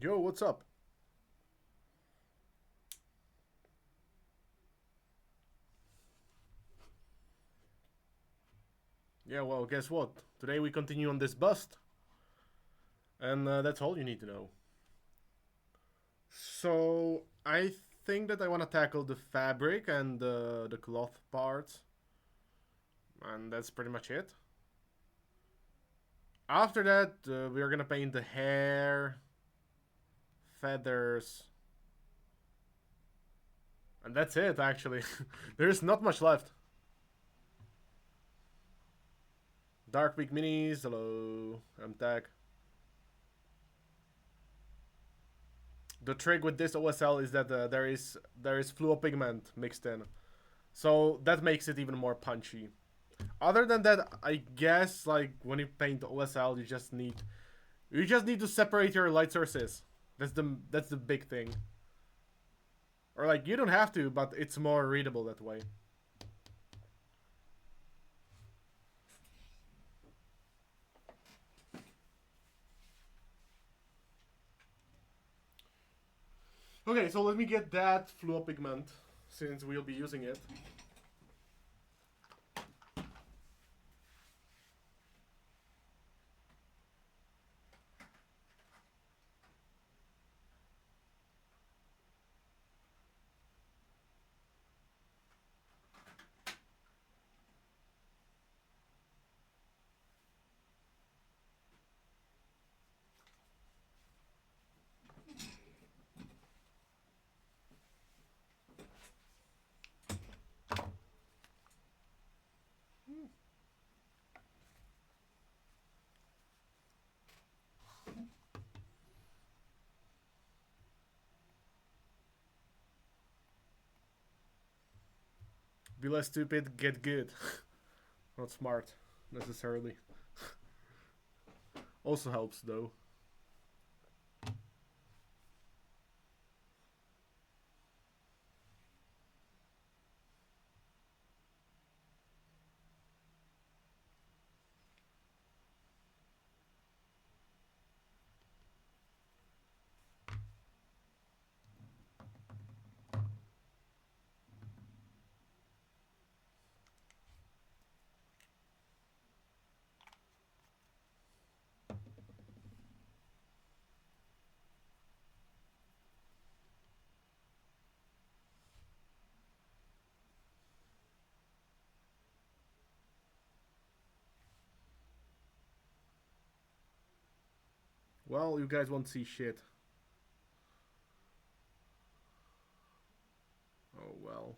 Yo, what's up? Yeah, well, guess what? Today we continue on this bust, and that's all you need to know. So, I think that I want to tackle the fabric and the cloth parts, and that's pretty much it. After that, we are gonna paint the hair, feathers, and that's it actually. There's not much left. Dark Peak Minis, hello, I'm Tag. The trick with this OSL is that there is fluo pigment mixed in, so that makes it even more punchy. Other than that, I guess like when you paint OSL, you just need to separate your light sources. That's the big thing. Or like you don't have to, but it's more readable that way. Okay, so let me get that fluo pigment since we'll be using it. Be less stupid, get good. Not smart necessarily. Also helps though. Well, you guys won't see shit. Oh well.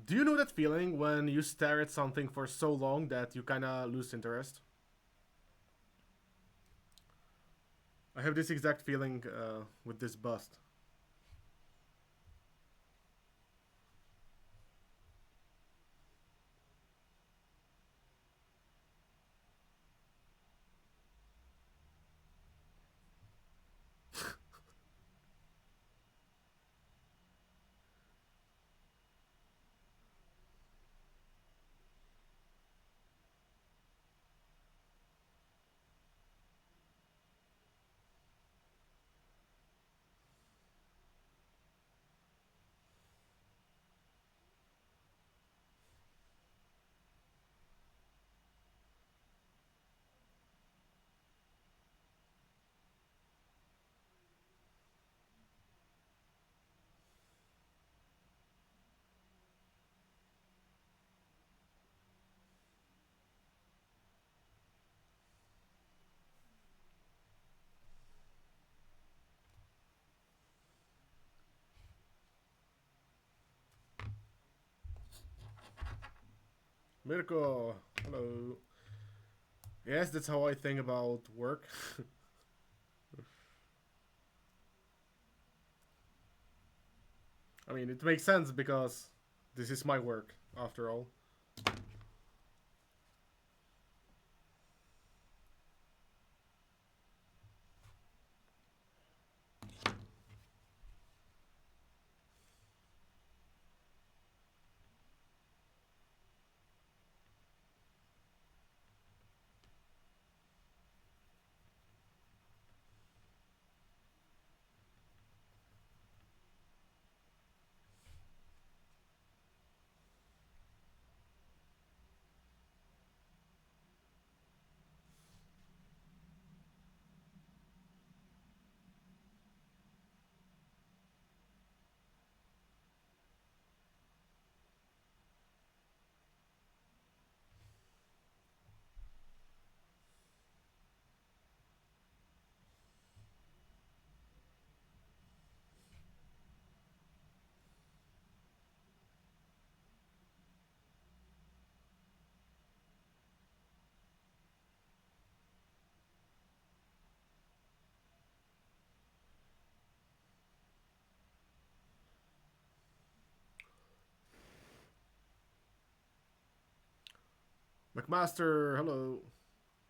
Do you know that feeling when you stare at something for so long that you kinda lose interest? I have this exact feeling with this bust. Mirko, hello. Yes, that's how I think about work. I mean, it makes sense because this is my work, after all. McMaster, hello.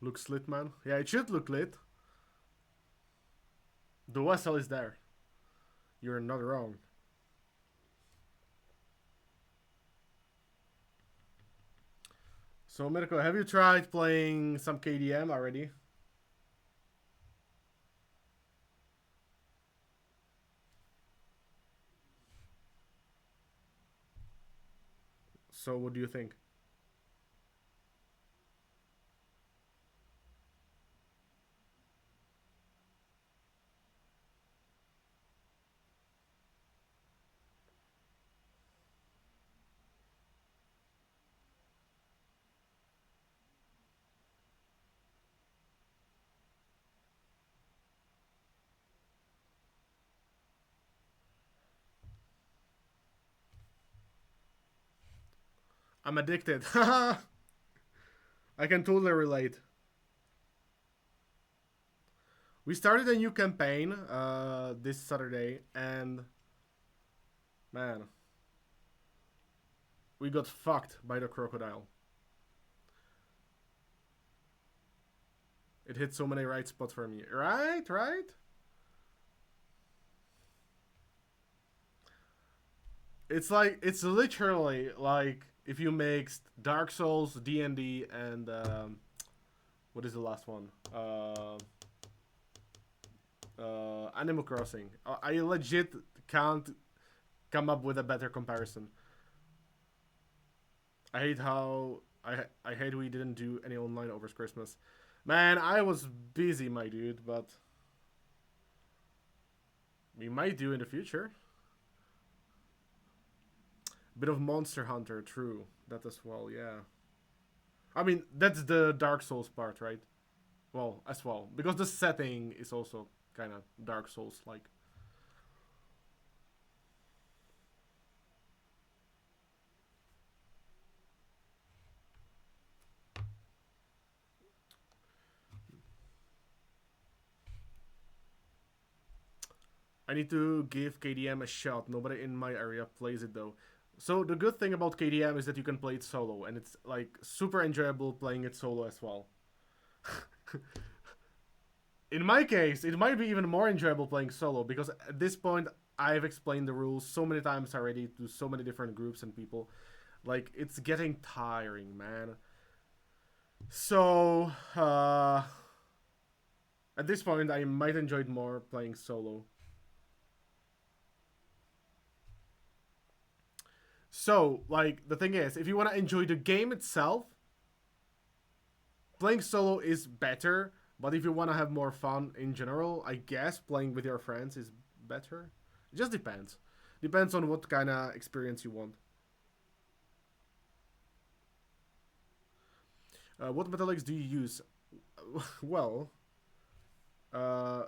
Looks lit, man. Yeah, it should look lit. The vessel is there. You're not wrong. So, Mirko, have you tried playing some KDM already? So, what do you think? I'm addicted. I can totally relate. We started a new campaign this Saturday, and man, we got fucked by the crocodile. It hit so many right spots for me. Right, right. It's literally like if you mixed Dark Souls, D&D, and what is the last one? Animal Crossing. I legit can't come up with a better comparison. I hate how I hate we didn't do any online over Christmas. Man, I was busy, my dude, but we might do in the future. Bit of Monster Hunter, true. That as well, yeah. I mean, that's the Dark Souls part, right? Well, as well. Because the setting is also kind of Dark Souls like. I need to give KDM a shot. Nobody in my area plays it though. So the good thing about KDM is that you can play it solo, and it's like super enjoyable playing it solo as well. In my case, it might be even more enjoyable playing solo because at this point I've explained the rules so many times already to so many different groups and people. Like it's getting tiring, man. So at this point, I might enjoy it more playing solo. So, like, the thing is, if you want to enjoy the game itself, playing solo is better. But if you want to have more fun in general, I guess playing with your friends is better. It just depends. Depends on what kind of experience you want. What metallics do you use? Well, uh,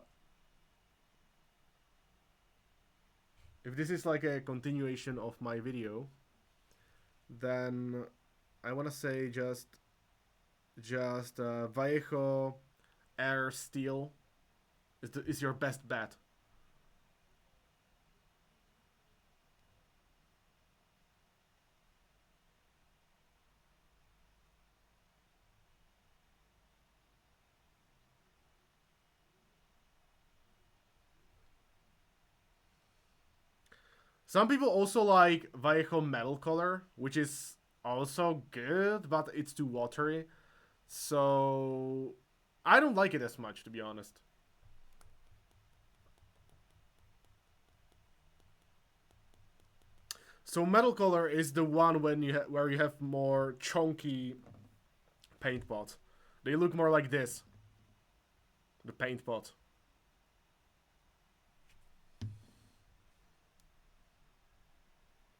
if this is like a continuation of my video, then I want to say just Vallejo Air Steel is your best bet. Some people also like Vallejo Metal Color, which is also good, but it's too watery. So I don't like it as much, to be honest. So Metal Color is the one where you have more chunky paint pots. They look more like this, the paint pot.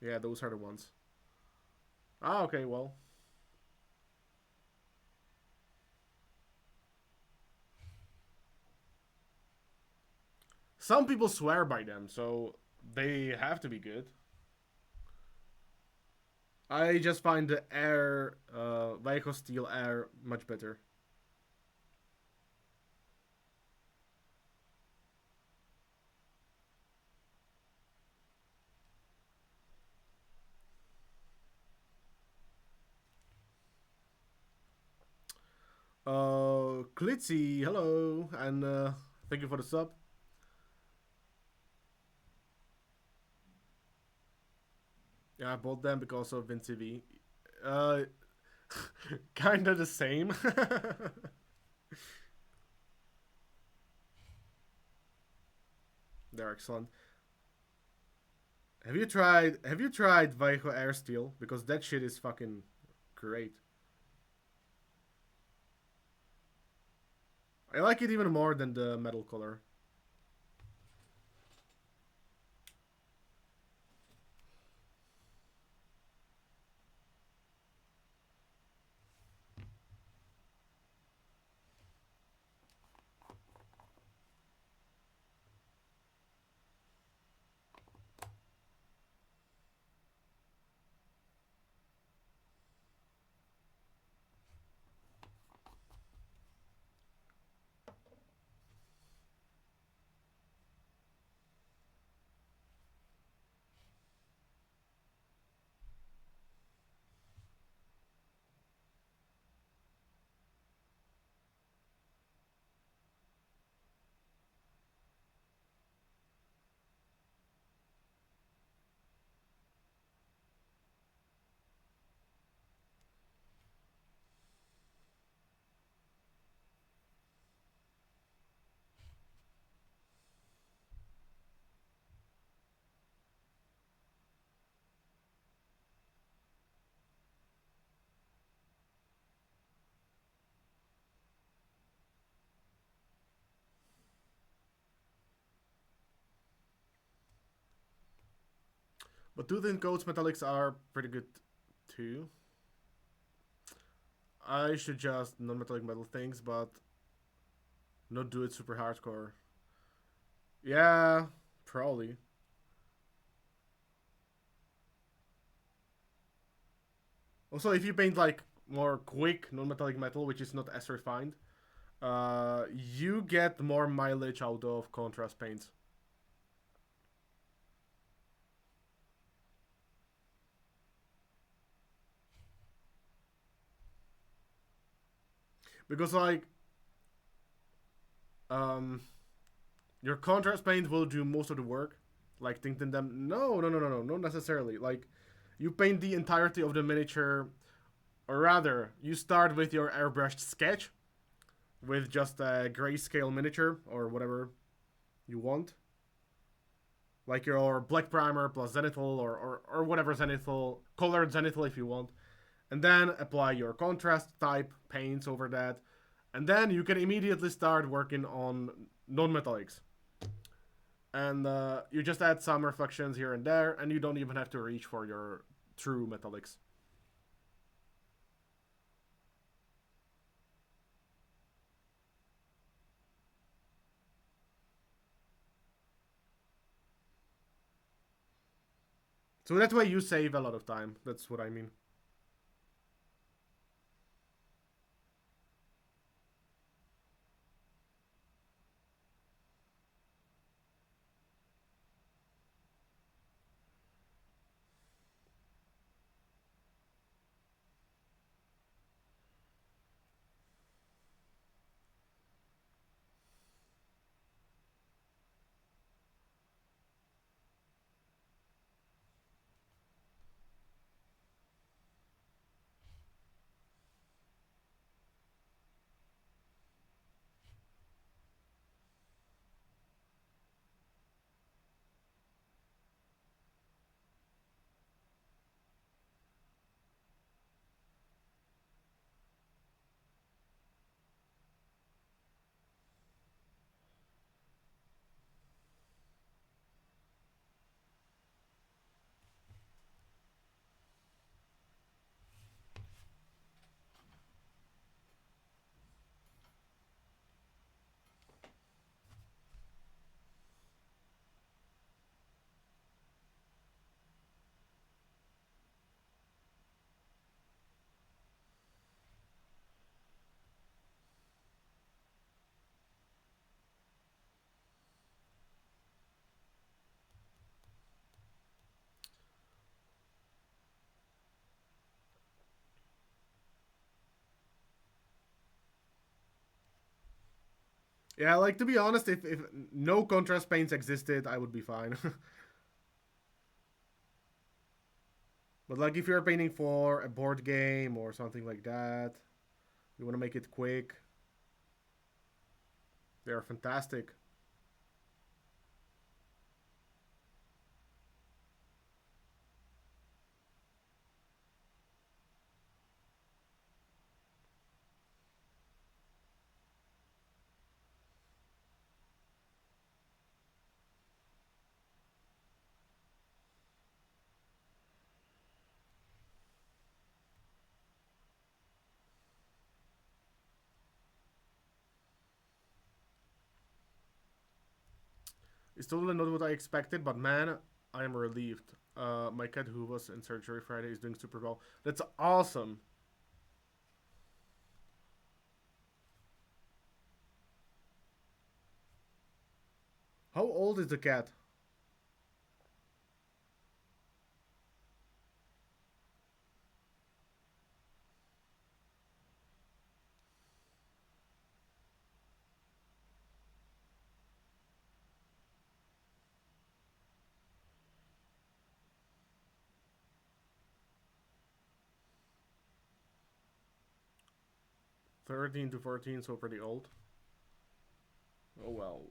Yeah, those are the ones. Ah, okay, well. Some people swear by them, so they have to be good. I just find the air, Vallejo Steel Air much better. Klitzy, hello, and thank you for the sub. Yeah, I bought them because of VinTV. Uh, Kinda the same. They're excellent. Have you tried Vallejo Air Steel? Because that shit is fucking great. I like it even more than the metal color. But tooth and coats metallics are pretty good too. I should just non-metallic metal things, but not do it super hardcore. Yeah, probably. Also, if you paint like more quick non-metallic metal, which is not as refined, you get more mileage out of contrast paints. Because like, um, your contrast paint will do most of the work, like tinting them. No, not necessarily. Like, you paint the entirety of the miniature, or rather, you start with your airbrushed sketch with just a grayscale miniature or whatever you want, like your black primer plus zenithal or whatever zenithal, colored zenithal if you want, and then apply your contrast type paints over that, and then you can immediately start working on non-metallics. And you just add some reflections here and there, and you don't even have to reach for your true metallics. So that way you save a lot of time. That's what I mean. Yeah, like to be honest, if no contrast paints existed, I would be fine. But like if you're painting for a board game or something like that, you want to make it quick. They are fantastic. It's totally not what I expected, but man, I am relieved. My cat who was in surgery Friday is doing super well. That's awesome. How old is the cat? 13 to 14, so pretty old. Oh well.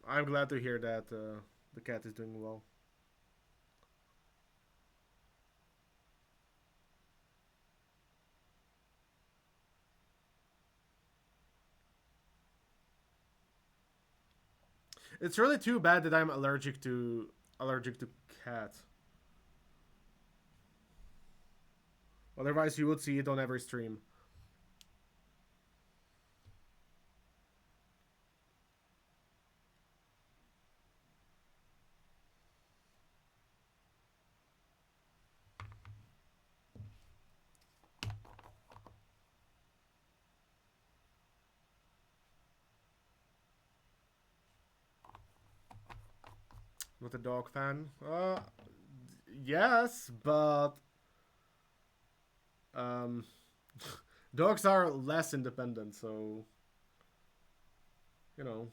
I'm glad to hear that the cat is doing well. 'It's really too bad that I'm allergic to cats. Otherwise, you would see it on every stream. 'Not a dog fan. Yes, but um, dogs are less independent, so you know.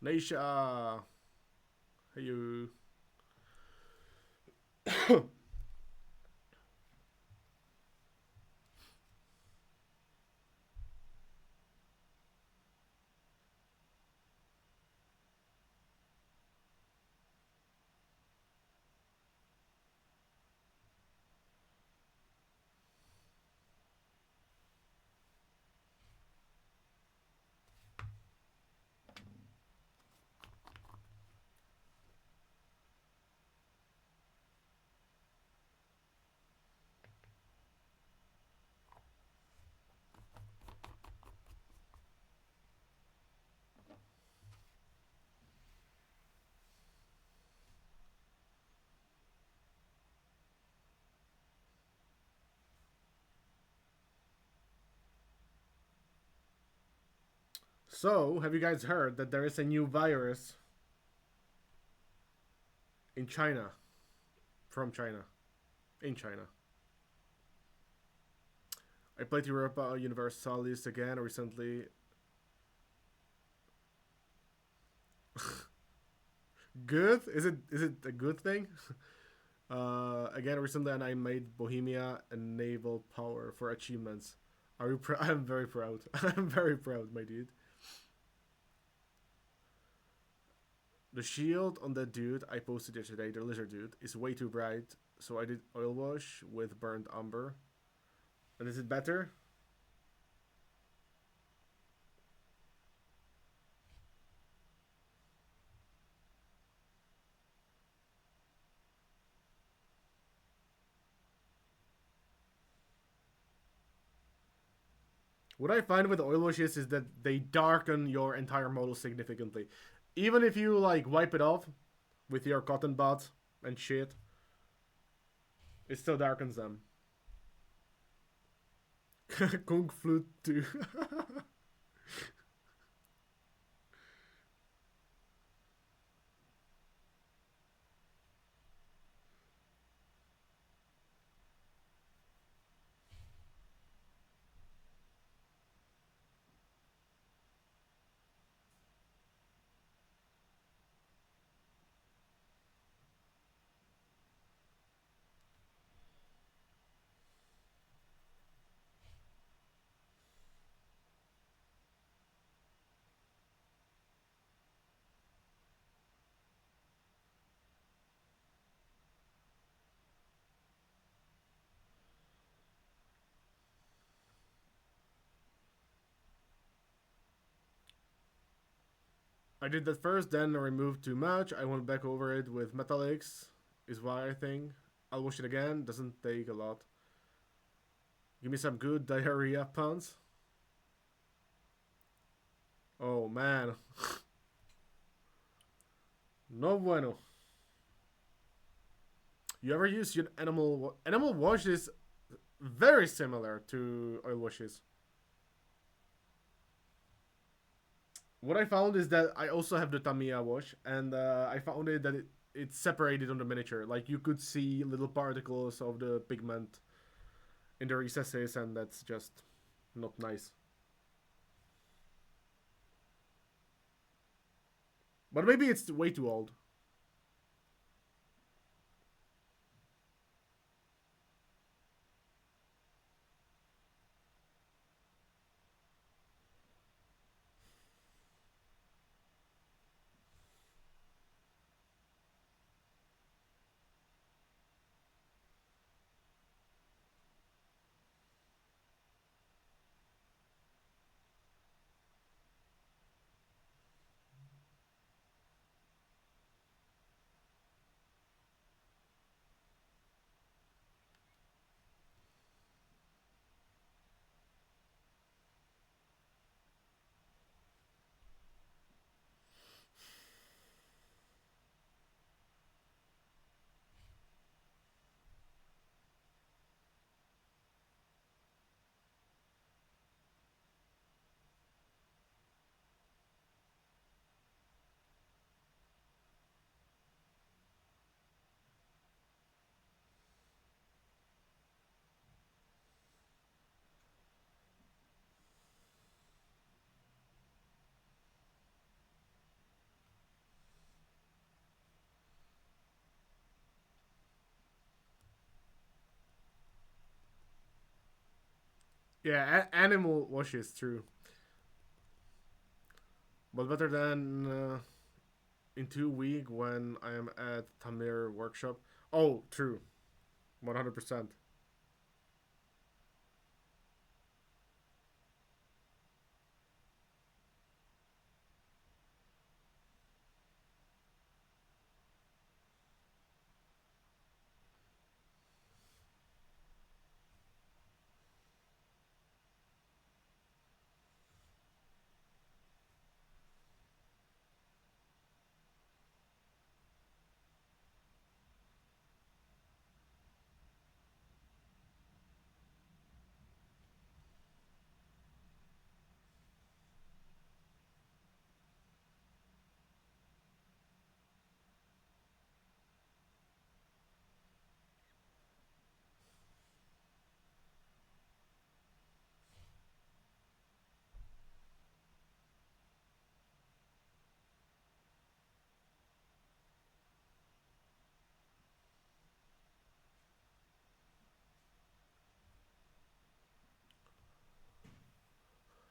Leisha, hey you. So, have you guys heard that there is a new virus in China? From China. In China. I played Europa Universalis again recently. Good? Is it a good thing? Again recently, and I made Bohemia a naval power for achievements. Are you? I'm very proud. I'm very proud, my dude. The shield on that dude I posted yesterday, the lizard dude, is way too bright, so I did oil wash with burnt umber. And is it better? What I find with oil washes is that they darken your entire model significantly. Even if you like wipe it off with your cotton buds and shit, it still darkens them. Kung Flute too. I did that first, then I removed too much. I went back over it with metallics, is why I think. I'll wash it again, doesn't take a lot. Give me some good diarrhea puns. Oh man. No bueno. You ever use your animal wash is very similar to oil washes. What I found is that I also have the Tamiya wash, and I found it that it's separated on the miniature. Like you could see little particles of the pigment in the recesses, and that's just not nice. But maybe it's way too old. Yeah, animal washes, true. But better than in 2 weeks when I am at Tamir workshop. Oh, true. 100%.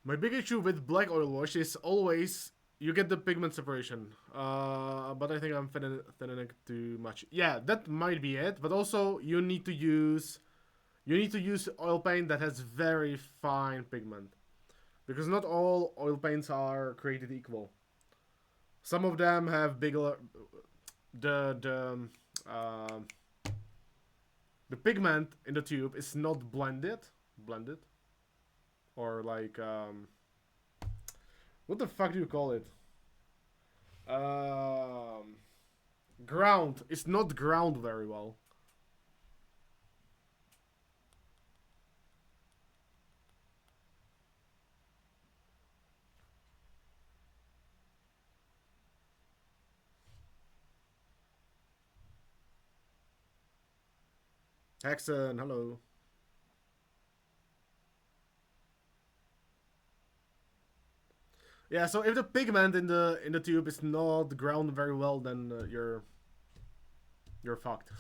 My big issue with black oil wash is always you get the pigment separation. But I think I'm thinning it too much. Yeah, that might be it. But also you need to use oil paint that has very fine pigment because not all oil paints are created equal. Some of them have bigger uh, the pigment in the tube is not blended or like what the fuck do you call it? Um, ground. It's not ground very well. Hexen, hello. Yeah, so if the pigment in the tube is not ground very well, then you're fucked,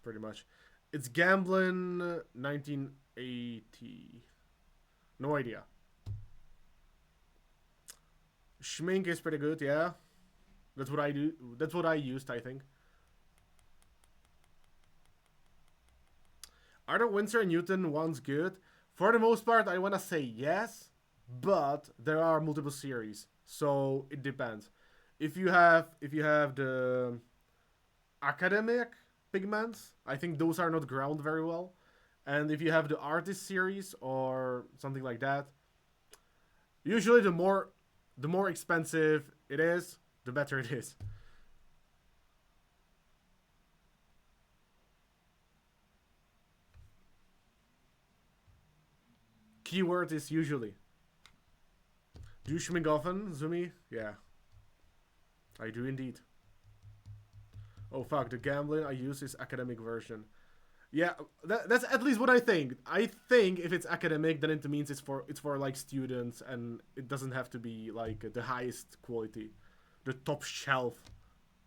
pretty much. It's Gambling 1980. No idea. Schmink is pretty good, yeah. That's what I do. That's what I used, I think. Are the Winsor and Newton ones good? For the most part, I wanna say yes, but there are multiple series, so it depends. if you have the academic pigments, I think those are not ground very well. And if you have the artist series or something like that, usually the more expensive it is, the better it is. Keyword is usually. Do you schmink often, Zumi? Yeah, I do indeed. Oh fuck, the gambling I use is academic version. Yeah, that's at least what I think. I think if it's academic, then it means it's for like students, and it doesn't have to be like the highest quality, the top shelf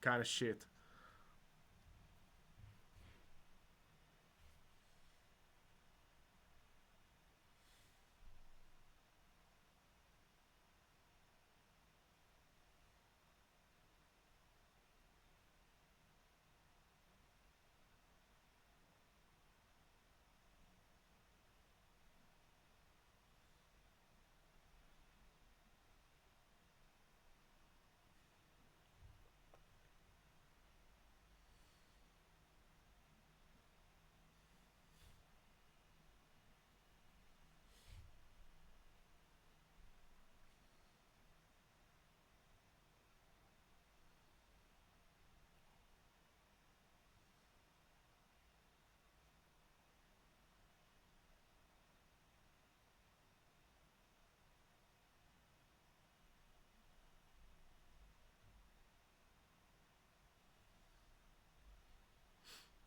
kind of shit.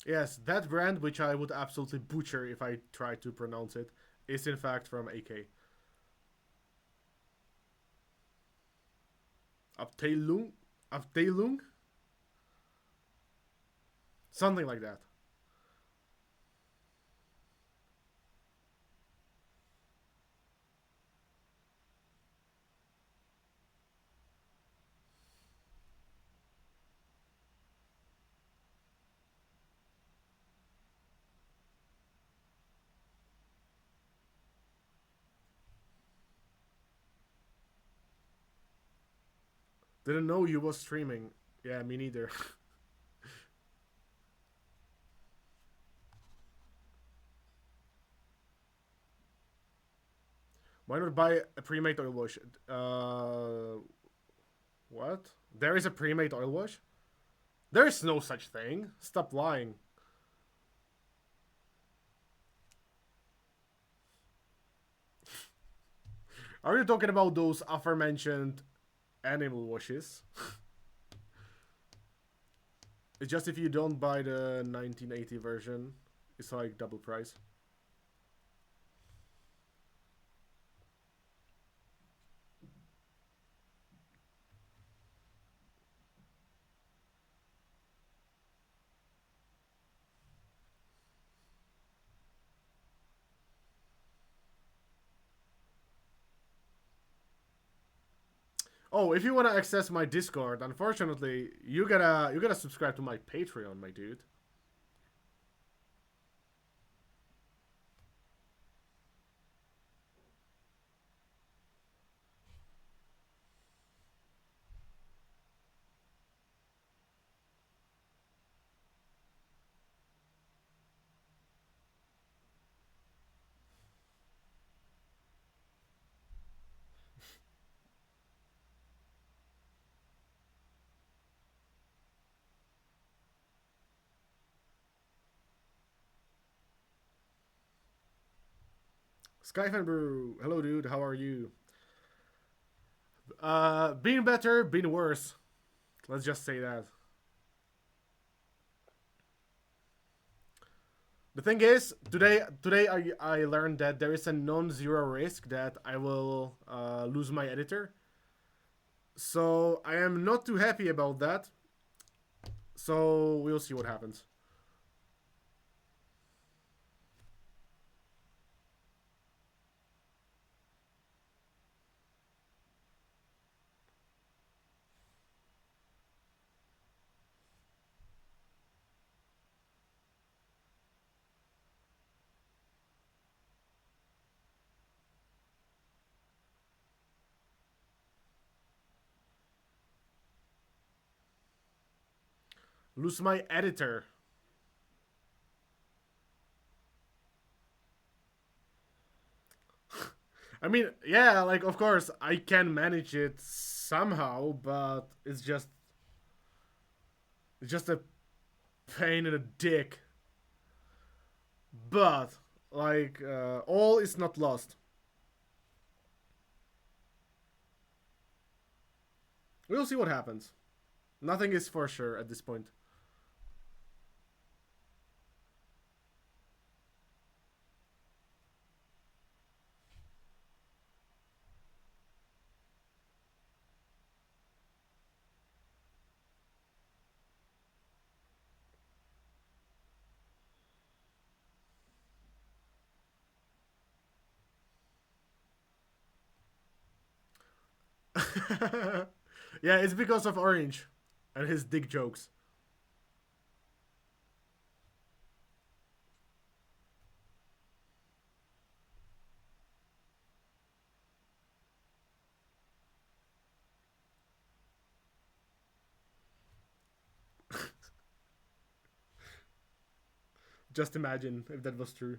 Yes, that brand, which I would absolutely butcher if I tried to pronounce it, is in fact from AK. Abteilung, Abteilung, something like that. Didn't know you was streaming. Yeah, me neither. Why not buy a pre-made oil wash? What? There is a pre-made oil wash? There is no such thing. Stop lying. Are you talking about those aforementioned animal washes? It's just if you don't buy the 1980 version, it's like double price. Oh, if you want to access my Discord, unfortunately, you gotta subscribe to my Patreon, my dude. Skyfan Brew, hello, dude. How are you? Been better, been worse. Let's just say that. The thing is, today I learned that there is a non-zero risk that I will lose my editor. So I am not too happy about that. So we'll see what happens. Lose my editor. I mean, yeah, like of course I can manage it somehow, but it's just a pain in the dick. But like all is not lost. We'll see what happens. Nothing is for sure at this point. Yeah, it's because of Orange and his dick jokes. Just imagine if that was true.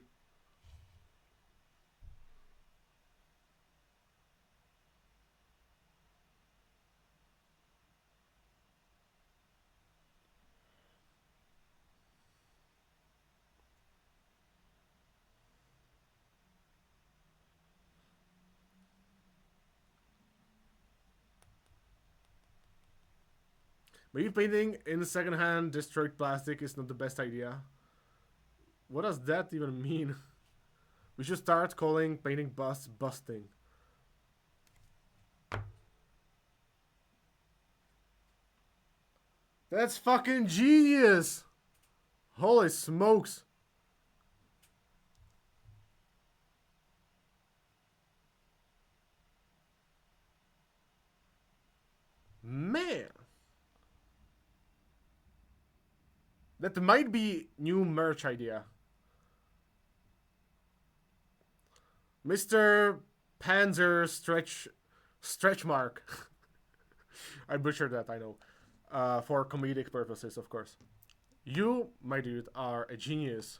Maybe painting in secondhand destroyed plastic is not the best idea. What does that even mean? We should start calling painting busts busting. That's fucking genius! Holy smokes! Man! That might be new merch idea. Mr. Panzer Stretch Mark. I butchered that, I know. For comedic purposes, of course. You, my dude, are a genius.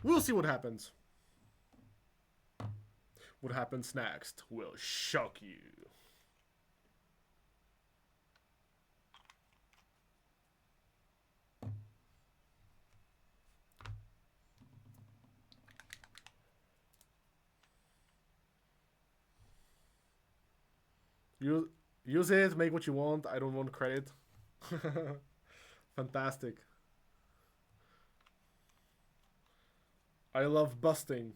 We'll see what happens. What happens next will shock you. You use it, make what you want. I don't want credit. Fantastic. I love busting.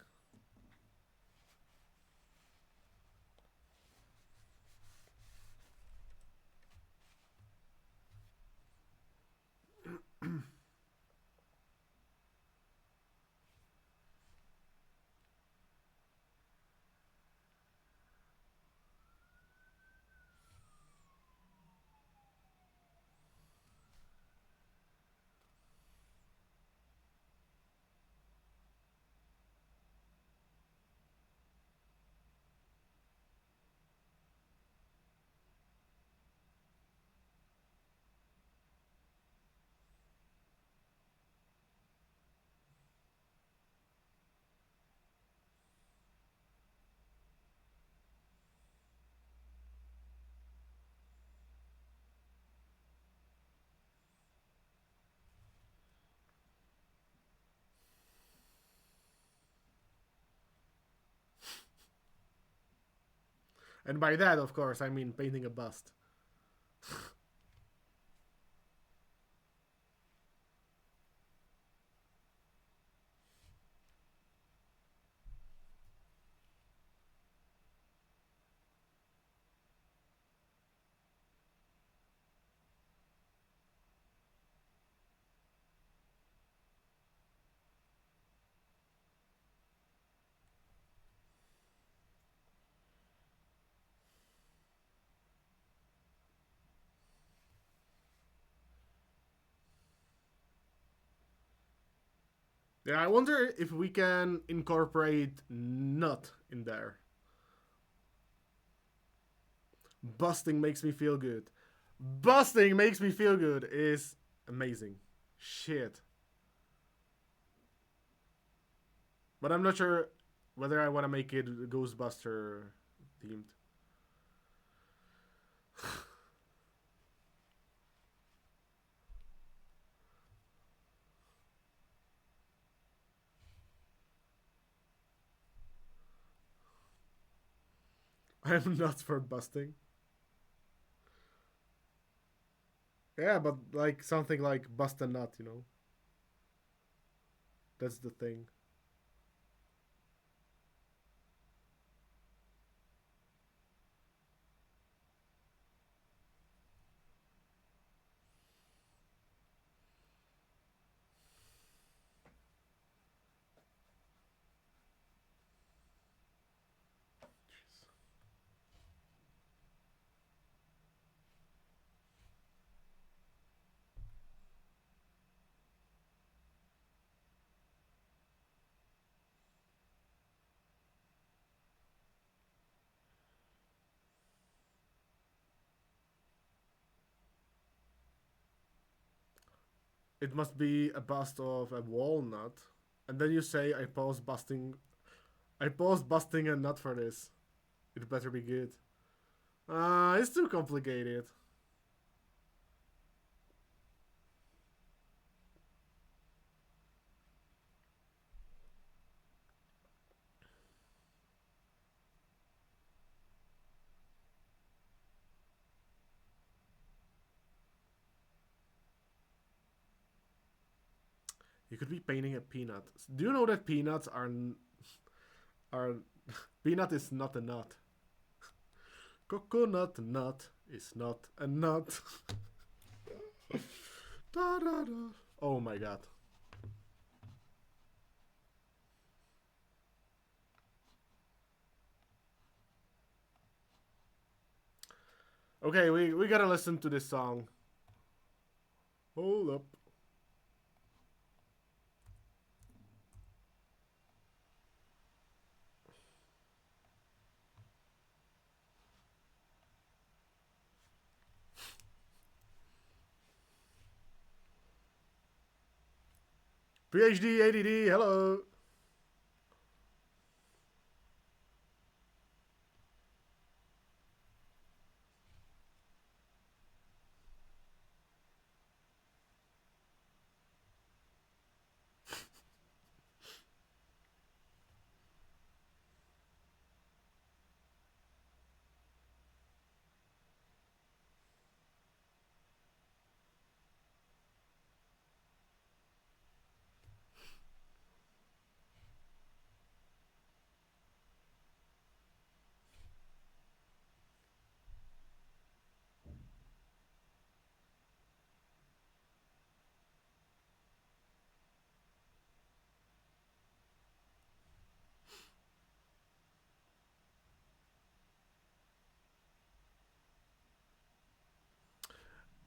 And by that, of course, I mean painting a bust. Yeah, I wonder if we can incorporate nut in there. Busting makes me feel good. Busting makes me feel good is amazing. Shit. But I'm not sure whether I want to make it Ghostbuster themed. I'm not for busting. Yeah, but like something like bust a nut, you know? That's the thing. It must be a bust of a walnut. And then you say I paused busting a nut for this. It better be good. It's too complicated. You could be painting a peanut. Do you know that peanuts are peanut is not a nut. Coconut nut is not a nut. Da, da, da. Oh my god. Okay, we gotta listen to this song. Hold up. PhD ADD, hello.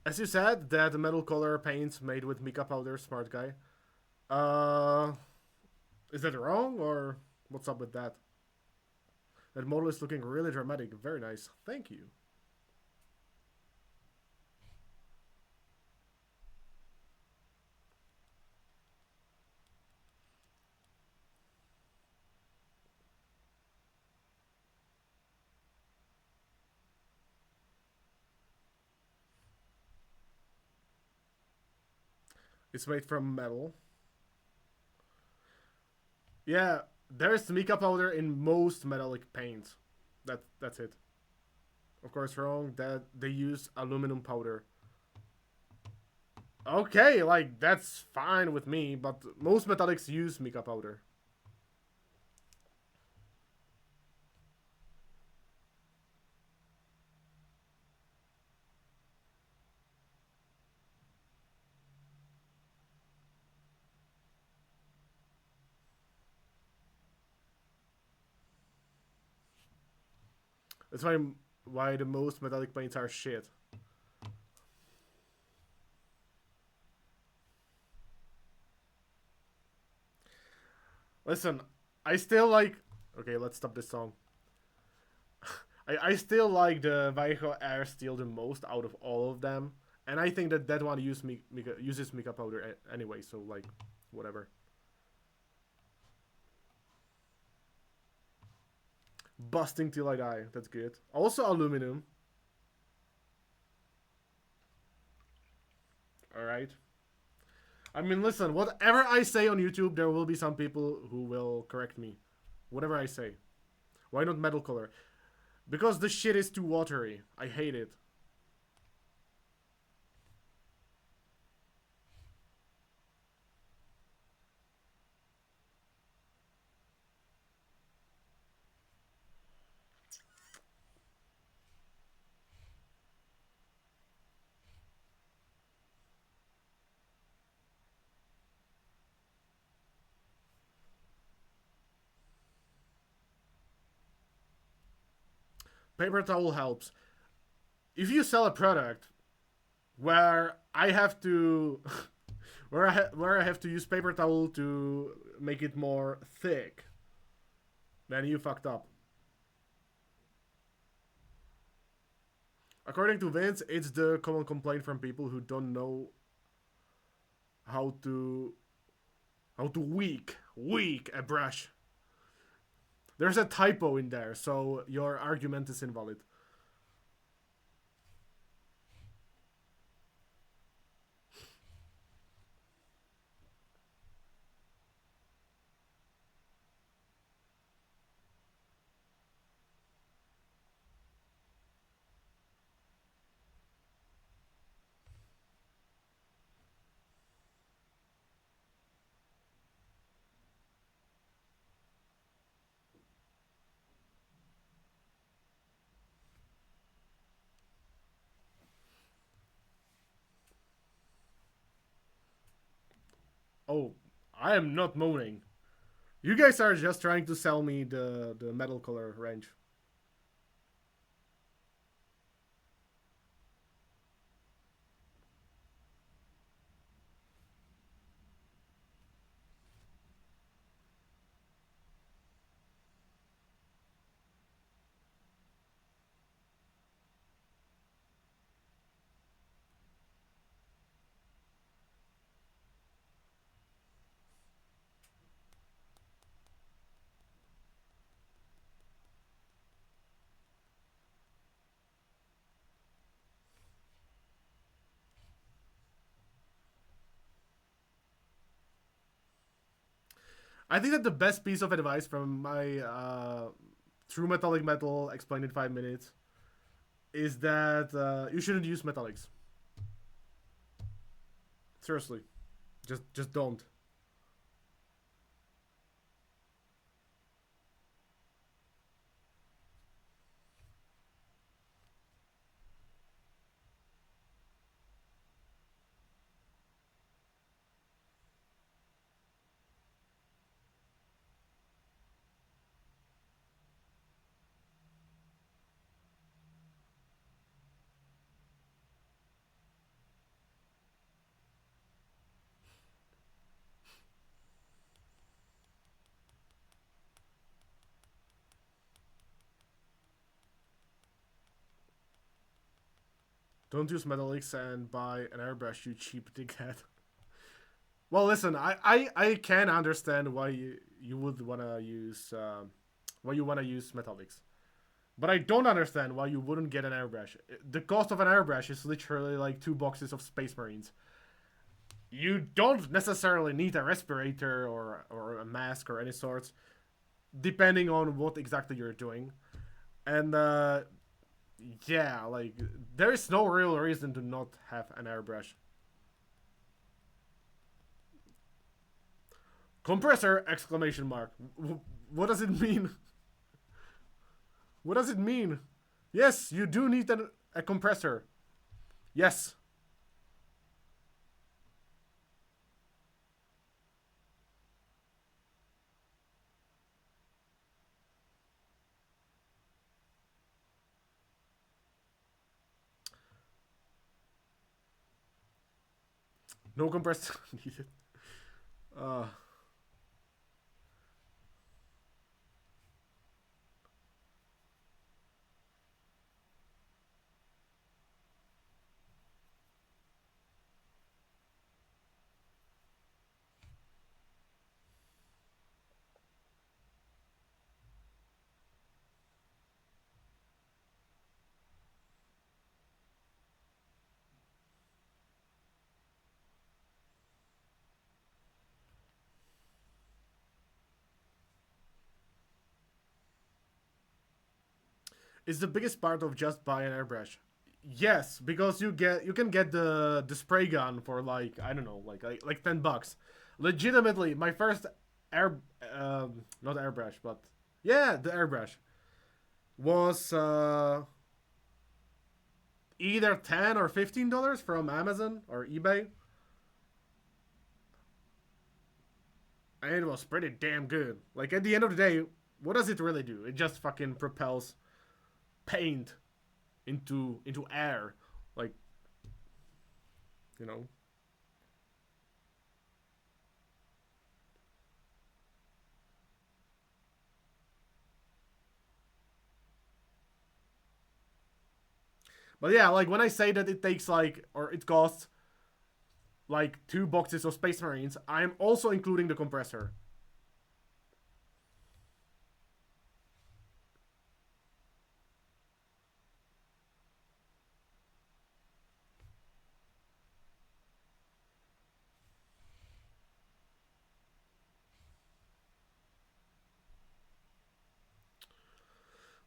As you said, that metal color paint made with mica powder, smart guy. Uh, is that wrong or what's up with that? That model is looking really dramatic. Very nice. Thank you. It's made from metal. Yeah, there's mica powder in most metallic paint. That's it. Of course, wrong. That they use aluminum powder. Okay, like that's fine with me, but most metallics use mica powder. That's why the most metallic paints are shit. Listen, I still like. Okay, let's stop this song. I still like the Vallejo Air Steel the most out of all of them, and I think that that one uses Mika powder anyway. So like, whatever. Busting till I die. That's good. Also aluminum. All right. I mean, listen. Whatever I say on YouTube, there will be some people who will correct me. Whatever I say. Why not metal color? Because the shit is too watery. I hate it. Paper towel helps. If you sell a product where I have to where I have to use paper towel to make it more thick, then you fucked up. According to Vince, it's the common complaint from people who don't know how to weak a brush. There's a typo in there, so your argument is invalid. Oh, I am not moaning. You guys are just trying to sell me the metal color range. I think that the best piece of advice from my True Metallic Metal explained in 5 minutes is that you shouldn't use metallics. Seriously, just don't. Don't use metallics and buy an airbrush, you cheap dickhead. Well, listen, I can understand why you would wanna use why you wanna use metallics, but I don't understand why you wouldn't get an airbrush. The cost of an airbrush is literally like 2 boxes of Space Marines. You don't necessarily need a respirator or a mask or any sorts, depending on what exactly you're doing. And yeah, like there is no real reason to not have an airbrush. Compressor! Exclamation mark. What does it mean? What does it mean? Yes, you do need a compressor. Yes. No compressor needed. Uh, is the biggest part of just buy an airbrush. Yes, because you can get the spray gun for like I don't know like $10. Legitimately, my first air not airbrush but yeah the airbrush was either $10 or $15 from Amazon or eBay, and it was pretty damn good. Like at the end of the day, what does it really do? It just fucking propels paint into air, like you know. But yeah, like when I say that it takes like or it costs like 2 boxes of Space Marines, I'm also including the compressor.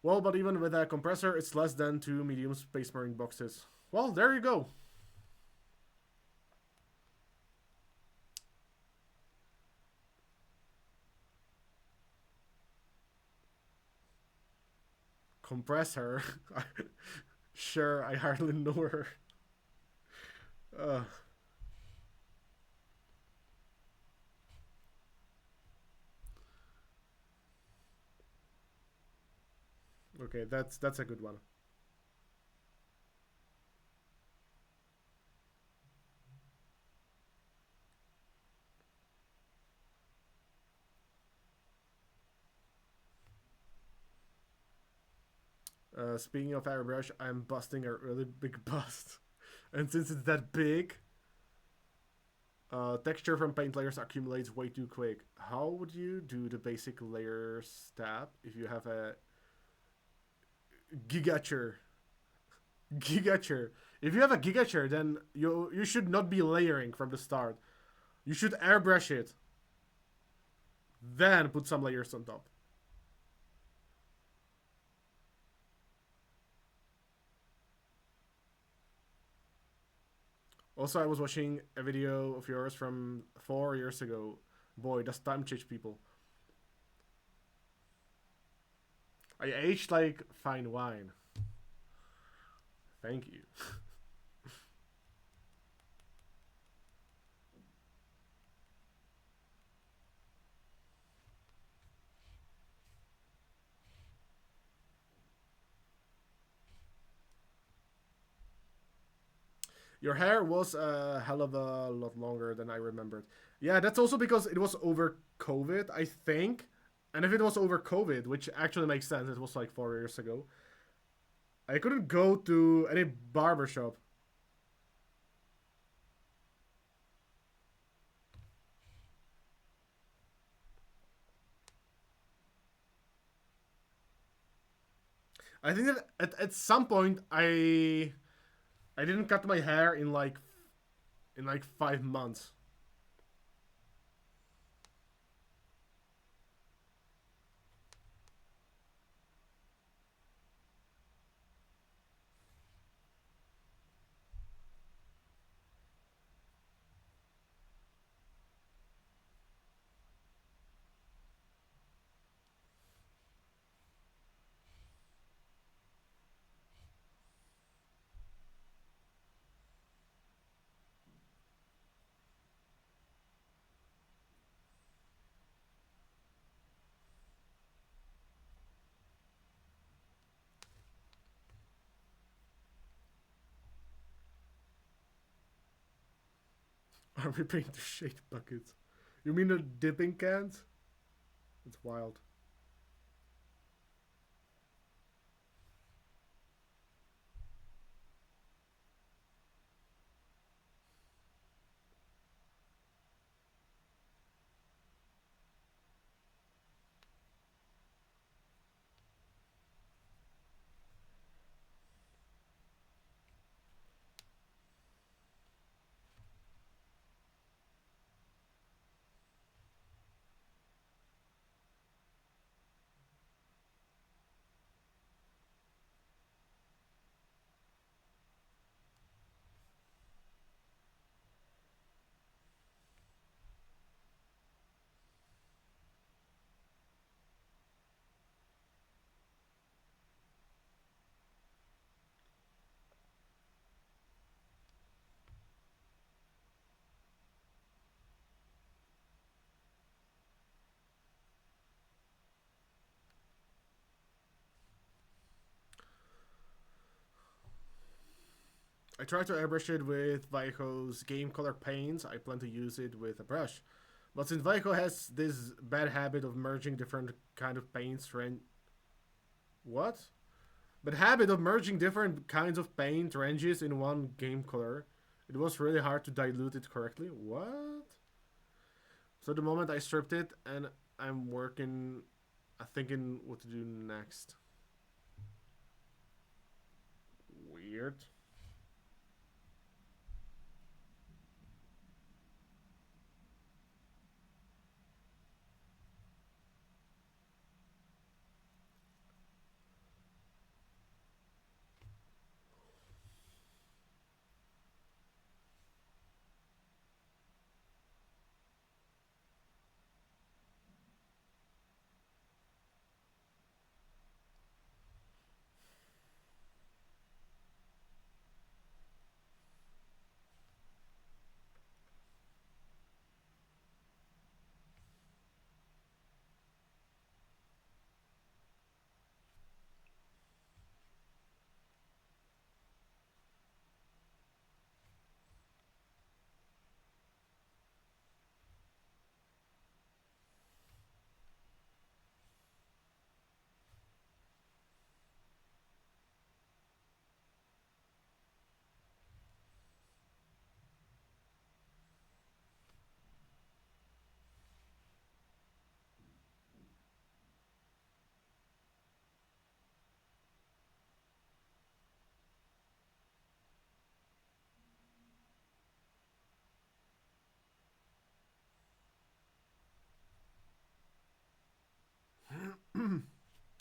Well, but even with that compressor, it's less than 2 medium Space Marine boxes. Well, there you go. Compressor. Sure, I hardly know her. Uh, okay, that's a good one. Speaking of airbrush, I'm busting a really big bust, and since it's that big, texture from paint layers accumulates way too quick. How would you do the basic layer step if you have a gigature? Gigature. If you have a gigature, then you should not be layering from the start. You should airbrush it, then put some layers on top. Also, I was watching a video of yours from 4 years ago. Boy, does time change people. I aged like fine wine. Thank you. Your hair was a hell of a lot longer than I remembered. Yeah, that's also because it was over COVID, I think. And if it was over COVID, which actually makes sense, it was like 4 years ago, I couldn't go to any barbershop. I think that at some point I didn't cut my hair in like 5 months. Are we paying to shade buckets? You mean the dipping cans? It's wild. I try to airbrush it with Vaiko's game color paints. I plan to use it with a brush. But since Vaiko has this bad habit of merging different kind of paints, what? But habit of merging different kinds of paint ranges in one game color, it was really hard to dilute it correctly. What? So the moment I stripped it, and I'm working, I'm thinking what to do next. Weird.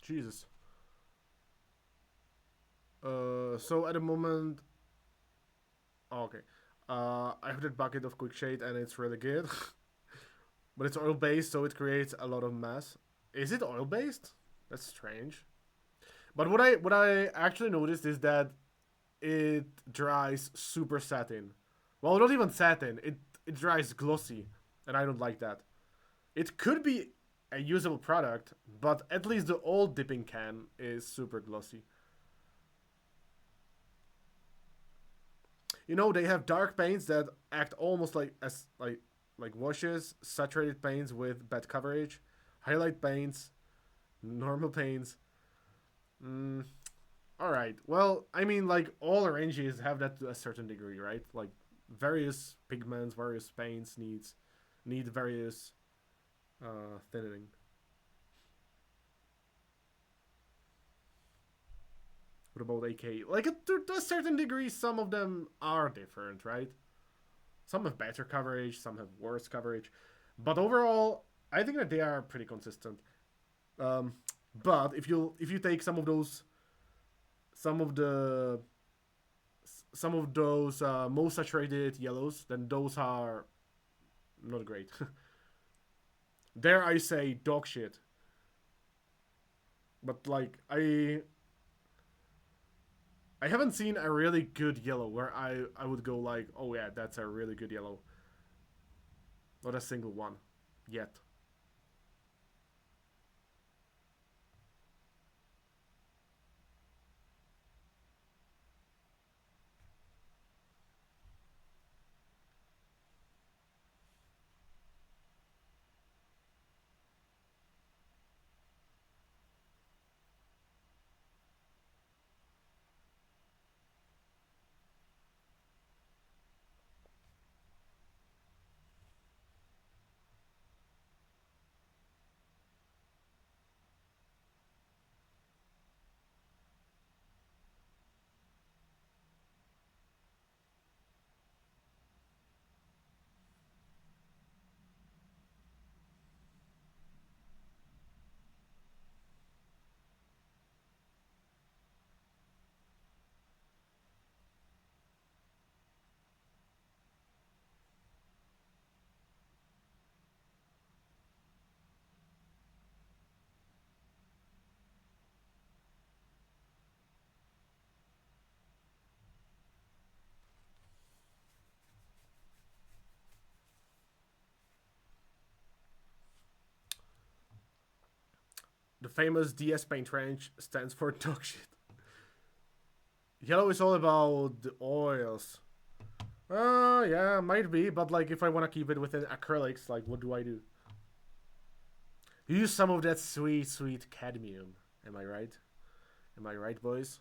Jesus. So at the moment, oh, okay. I have that bucket of quick shade and it's really good, but it's oil based, so it creates a lot of mess. Is it oil based? That's strange. But what I actually noticed is that it dries super satin. Well, not even satin. It dries glossy, and I don't like that. It could be a usable product, but at least the old dipping can is super glossy. You know, they have dark paints that act almost like washes, saturated paints with bad coverage, highlight paints, normal paints. Mm, all right. Well, I mean, like all oranges have that to a certain degree, right? Like various pigments, various paints need various thinning. What about AK? Like to a certain degree, some of them are different, right? Some have better coverage, some have worse coverage, but overall, I think that they are pretty consistent. Um, but if you take some of the some of those most saturated yellows, then those are not great. There I say dog shit. But like I haven't seen a really good yellow where I would go like, oh yeah, that's a really good yellow. Not a single one yet. The famous DS Paint range stands for dog shit. Yellow is all about the oils. Yeah, might be, but like if I want to keep it within acrylics, like what do I do? Use some of that sweet, sweet cadmium. Am I right? Am I right, boys?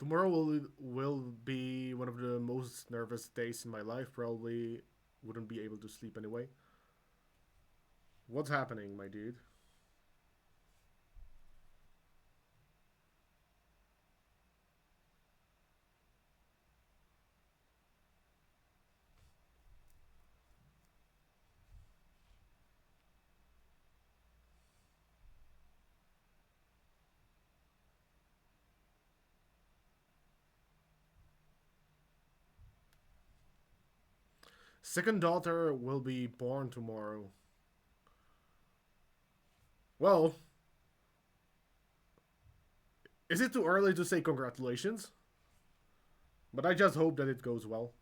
Tomorrow will be one of the most nervous days in my life. Probably wouldn't be able to sleep anyway. What's happening, my dude? Second daughter will be born tomorrow. Well, is it too early to say congratulations? But I just hope that it goes well.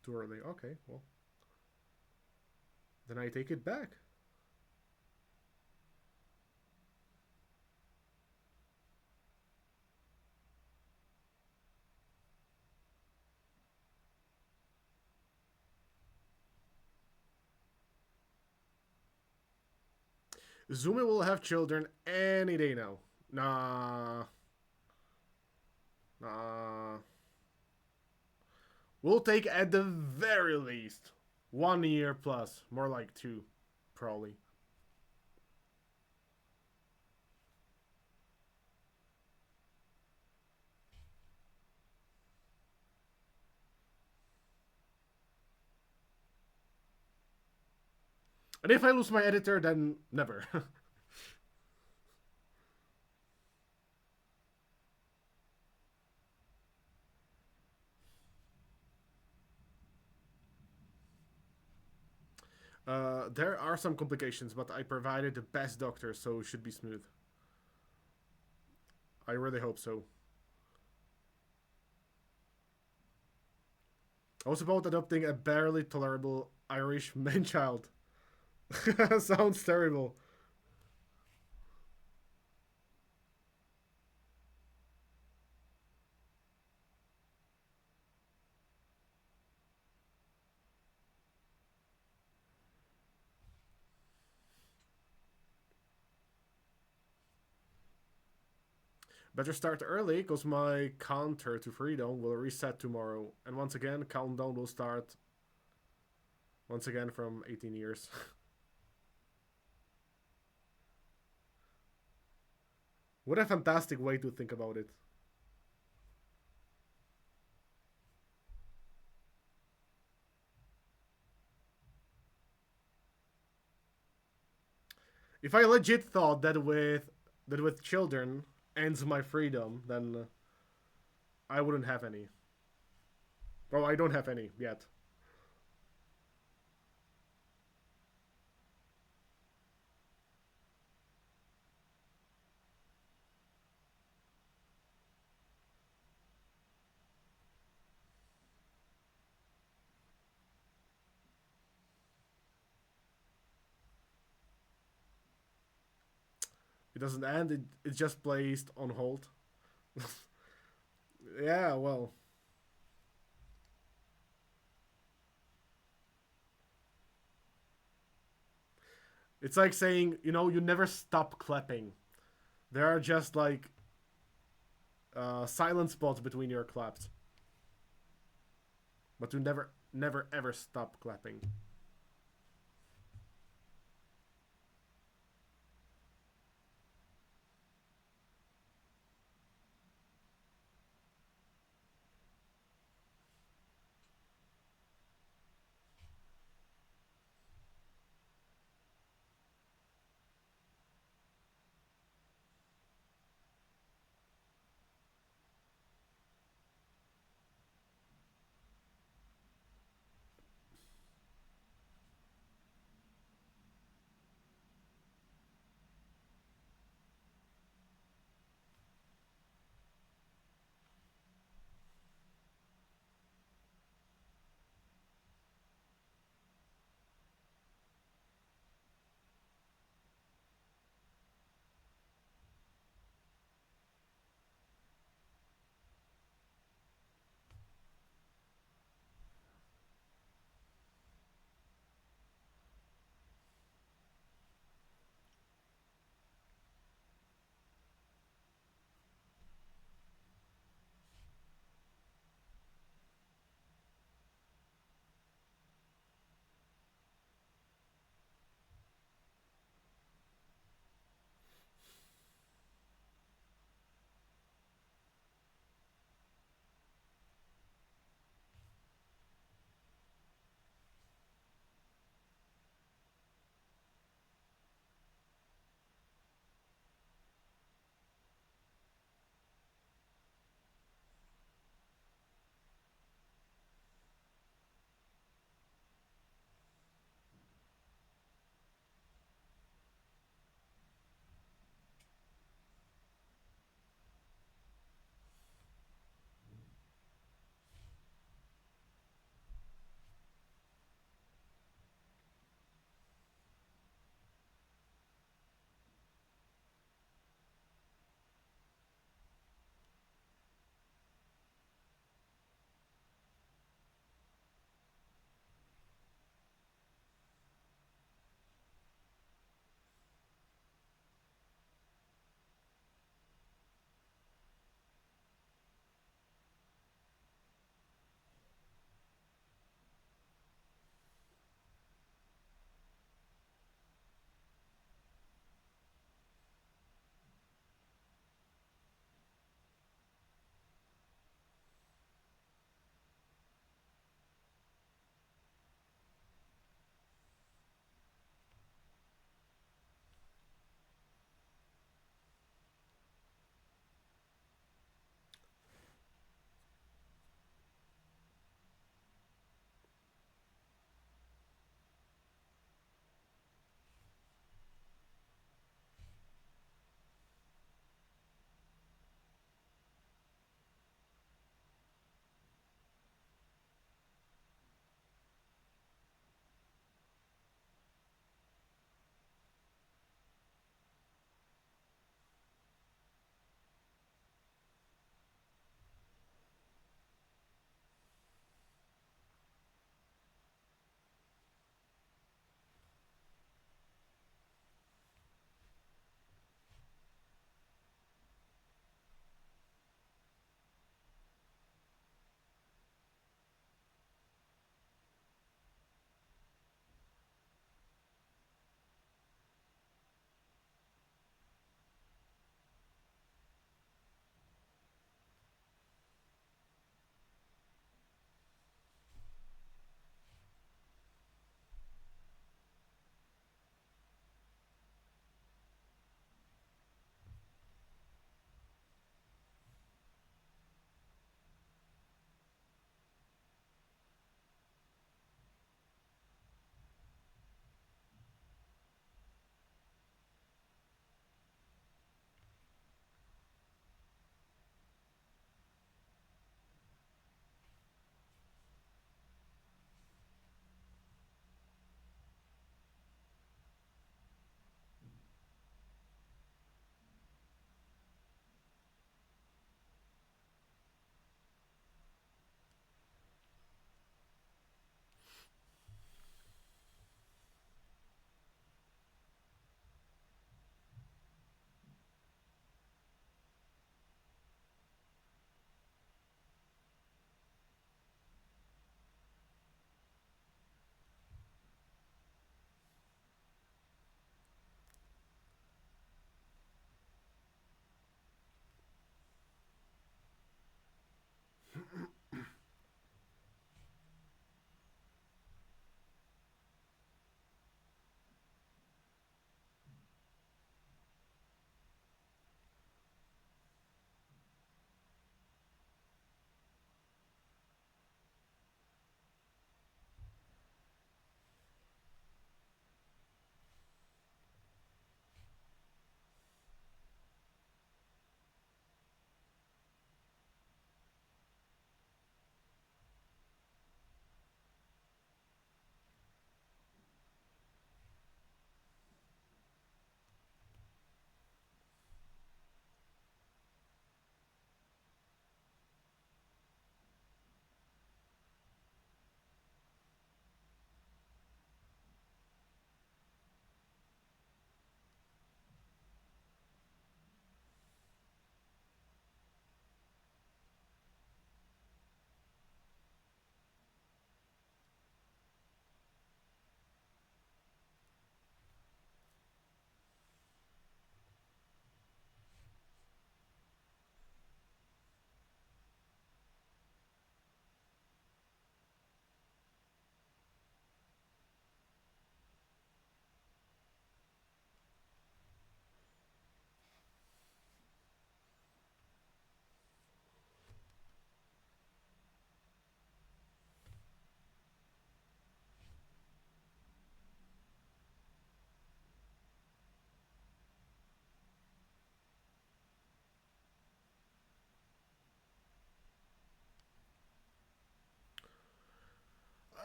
Too early. Okay, well, then I take it back. Zumi will have children any day now. Nah. Nah. We'll take at the very least 1 year plus. More like two, probably. And if I lose my editor, then never. There are some complications, but I provided the best doctor, so it should be smooth. I really hope so. I was about adopting a barely tolerable Irish man child. Sounds terrible. Better start early, cause my counter to freedom will reset tomorrow, and once again, countdown will start once again from 18 years. What a fantastic way to think about it. If I legit thought that with children ends my freedom, then I wouldn't have any. Well, I don't have any yet. It doesn't end. It's just placed on hold. Yeah, well, it's like saying you never stop clapping. There are just like silent spots between your claps, but you never ever stop clapping.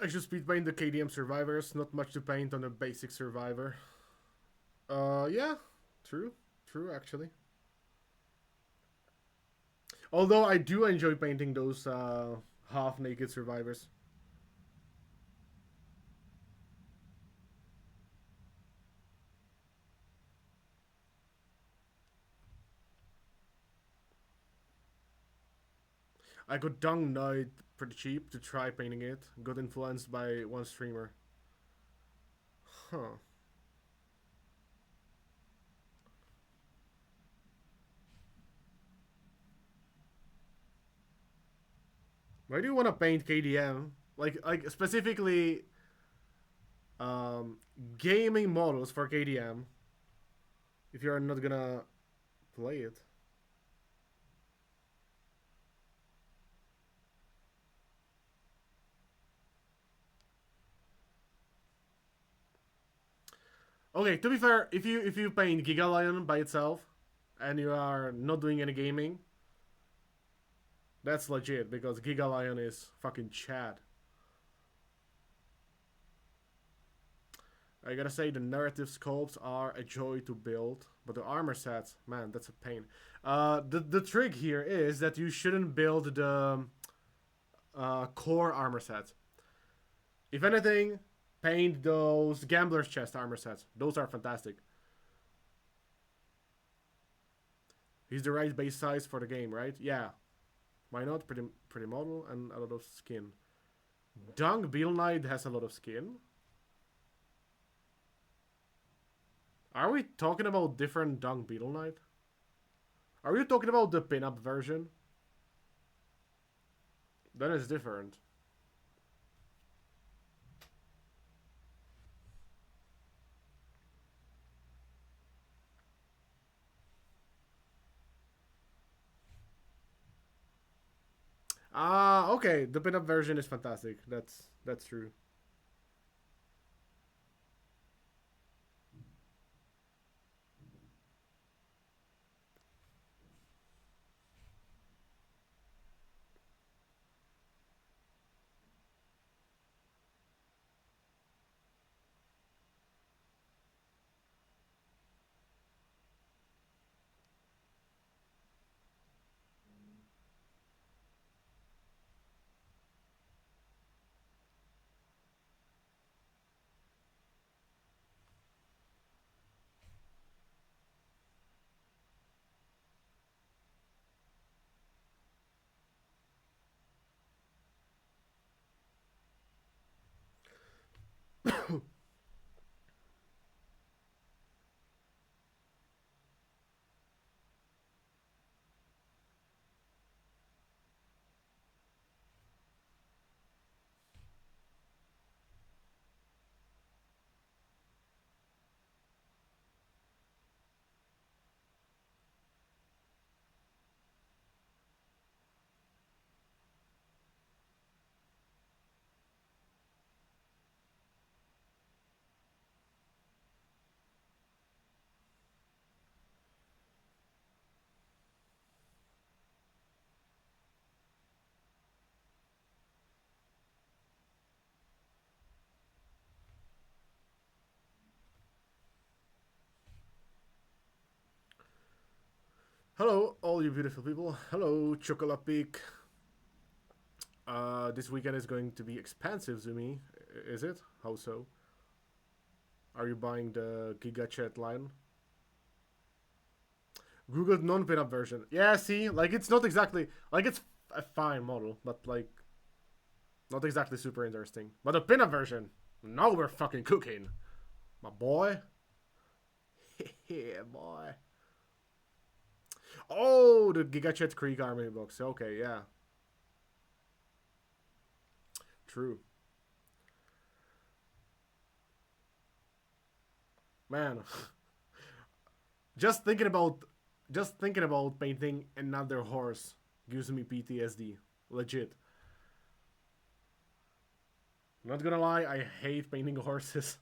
I should speed paint the KDM survivors. Not much to paint on a basic survivor. Yeah, true, true actually. Although I do enjoy painting those half-naked survivors. I got Dung Knight pretty cheap to try painting it. Got influenced by one streamer. Huh. Why do you want to paint KDM? Like specifically um, gaming models for KDM if you're not gonna play it. Okay, to be fair, if you paint Giga Lion by itself and you are not doing any gaming, that's legit because Giga Lion is fucking Chad. I gotta say the narrative sculpts are a joy to build, but the armor sets, man, that's a pain. The trick here is that you shouldn't build the core armor sets. If anything, paint those gambler's chest armor sets. Those are fantastic. He's the right base size for the game, right? Yeah. Why not? Pretty model and a lot of skin. Dung Beetle Knight has a lot of skin. Are we talking about different Dung Beetle Knight? Are you talking about the pinup version? Then it's different. Ah, okay. The pinup version is fantastic. That's true. Hello, all you beautiful people. Hello, Chocolate Peak. This weekend is going to be expensive to me. Is it? How so? Are you buying the Giga Chat line? Google non-pinup version. Yeah, see, like it's not exactly like it's a fine model, but like not exactly super interesting. But the pinup version, now we're fucking cooking, my boy. Yeah, boy. Oh, the Giga Chat Krieg army box. Okay, yeah, true. Man, just thinking about just thinking about painting another horse gives me PTSD. Legit. Not gonna lie, I hate painting horses.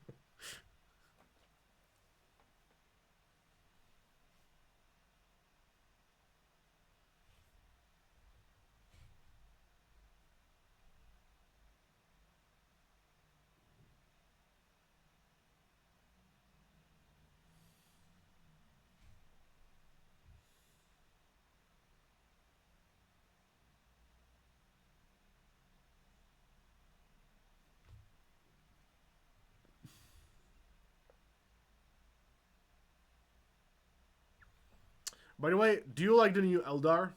By the way, do you like the new Eldar,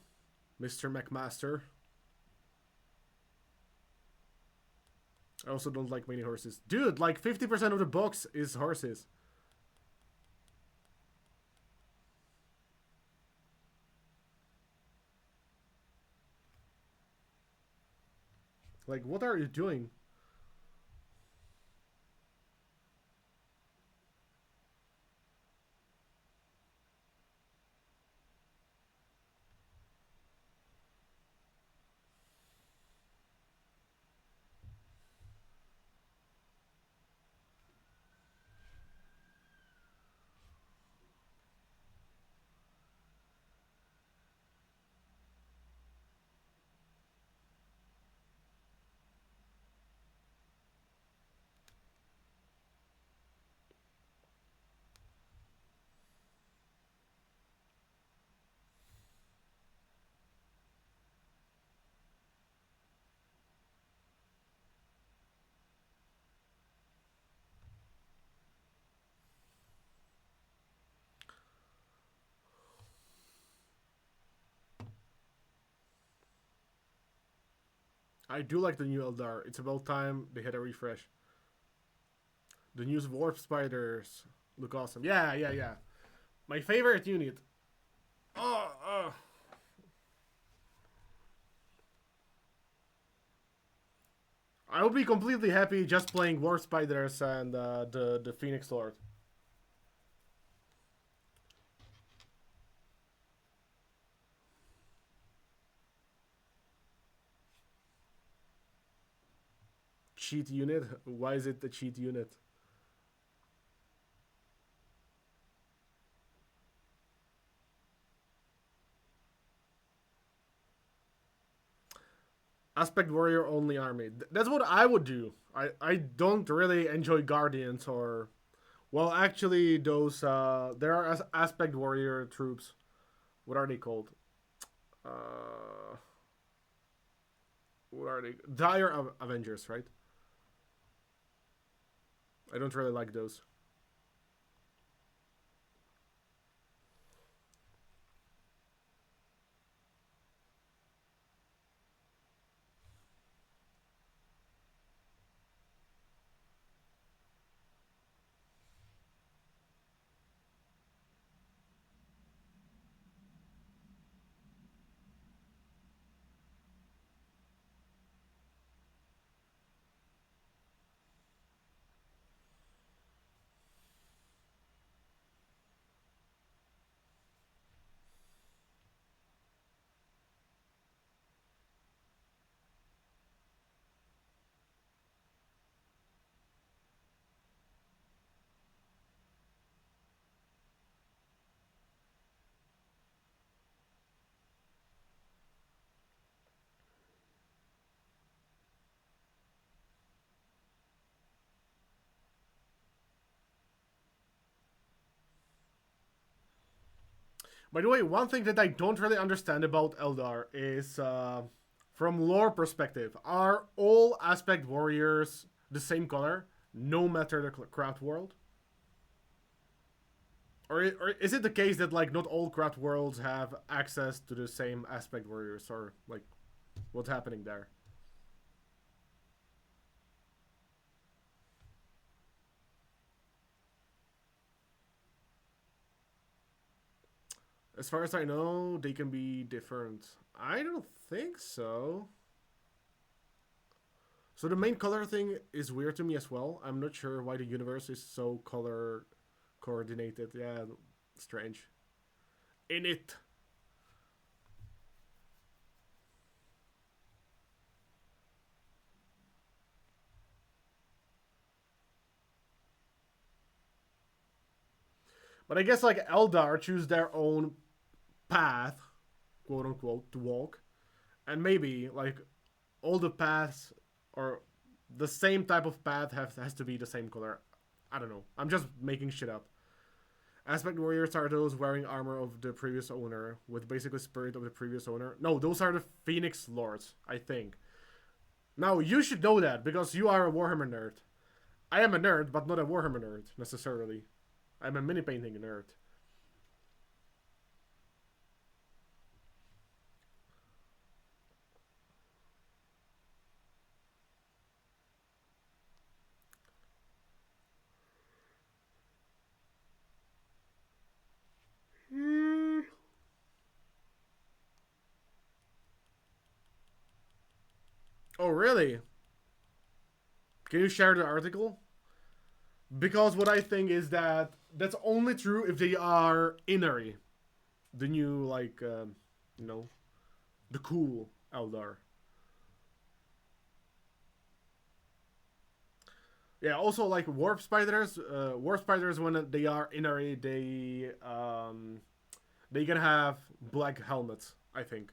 Mr. McMaster? I also don't like many horses. Dude, like 50% of the box is horses. Like, what are you doing? I do like the new Eldar. It's about time they had a refresh. The new warp spiders look awesome. Yeah, yeah, yeah. My favorite unit. Oh, oh. I would be completely happy just playing warp spiders and the Phoenix Lord. Cheat unit? Why is it the cheat unit? Aspect warrior only army. That's what I would do. I don't really enjoy guardians or well actually those there are aspect warrior troops. What are they called? Uh what are they? Dire Avengers, right? I don't really like those. By the way, one thing that I don't really understand about Eldar is from lore perspective, are all aspect warriors the same color, no matter the craft world? Or is it the case that like not all craft worlds have access to the same aspect warriors, or like what's happening there? As far as I know, they can be different. I don't think so. So the main color thing is weird to me as well. I'm not sure why the universe is so color coordinated. Yeah, strange. In it. But I guess like Eldar choose their own path, quote unquote, to walk, and maybe like all the paths or the same type of path has to be the same color. I don't know. I'm just making shit up. Aspect warriors are those wearing armor of the previous owner with basically spirit of the previous owner. No, those are the Phoenix Lords, I think. Now you should know that because you are a Warhammer nerd. I am a nerd, but not a Warhammer nerd necessarily. I'm a mini painting nerd. Oh, really? Can you share the article? Because what I think is that that's only true if they are Inari, the new you know, the cool Eldar. Yeah. Also, like warp spiders when they are Inari, they can have black helmets. I think,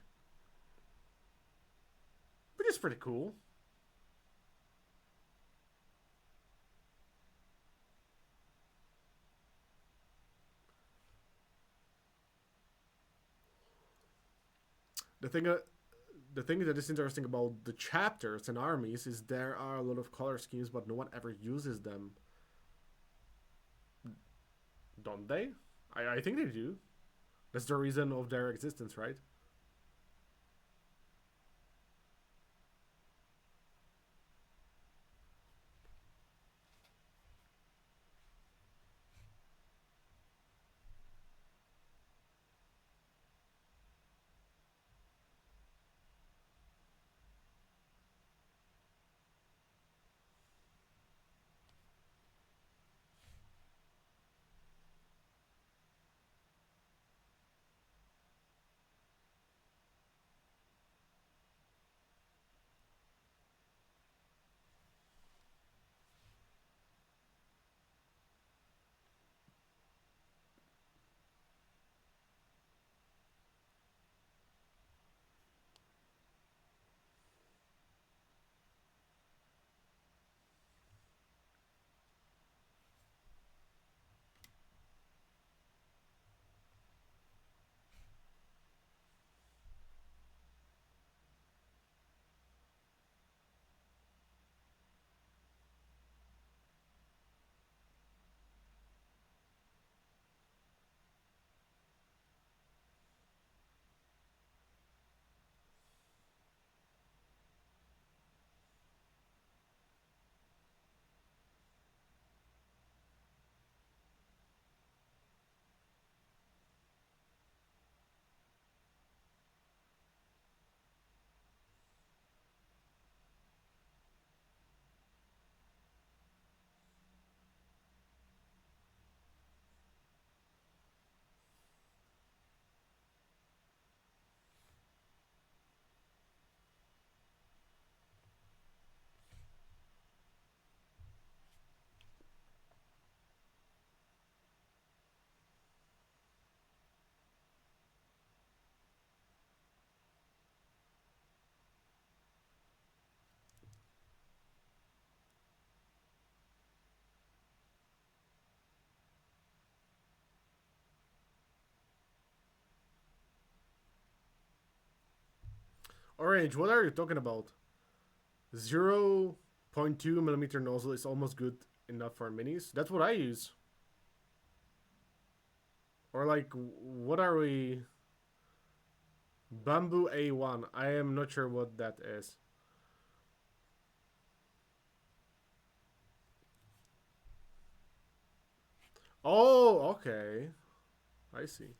which is pretty cool. The thing, uh, the thing that is interesting about the chapters and armies is there are a lot of color schemes, but no one ever uses them, don't they? I think they do. That's the reason of their existence, right? Orange, what are you talking about? 0.2 millimeter nozzle is almost good enough for minis. That's what I use. Or like, what are we? Bamboo A1. I am not sure what that is. Oh, okay. I see.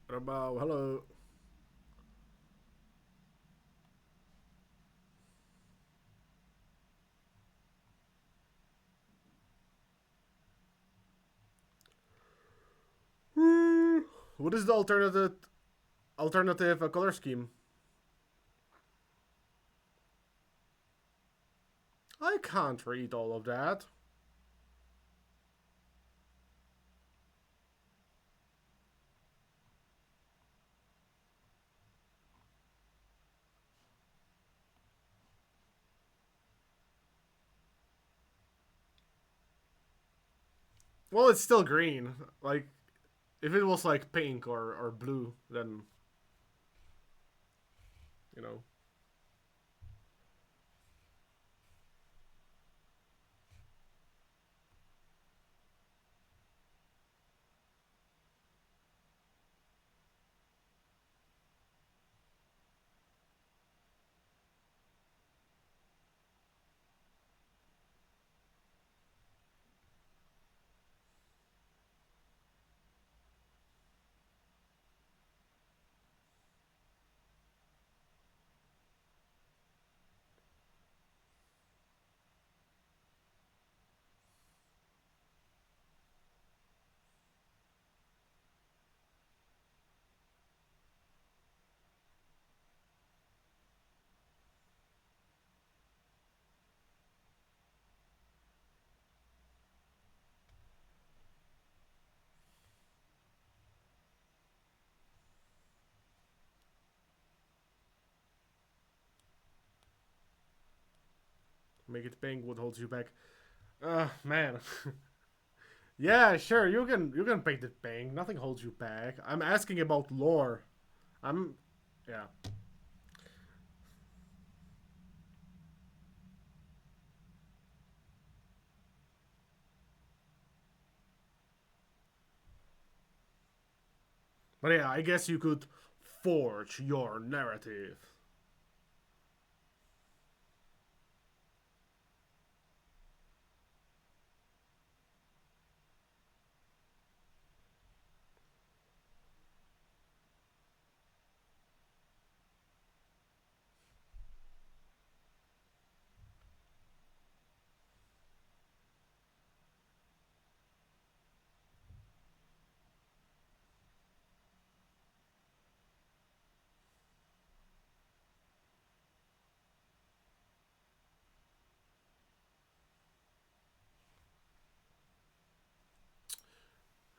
What about hello? What is the alternative color scheme? I can't read all of that. Well, it's still green. Like if it was like pink or blue, then you know. Make it pink. What holds you back? Man. Yeah, sure. You can paint it pink. Nothing holds you back. I'm asking about lore. I'm yeah. But yeah, I guess you could forge your narrative.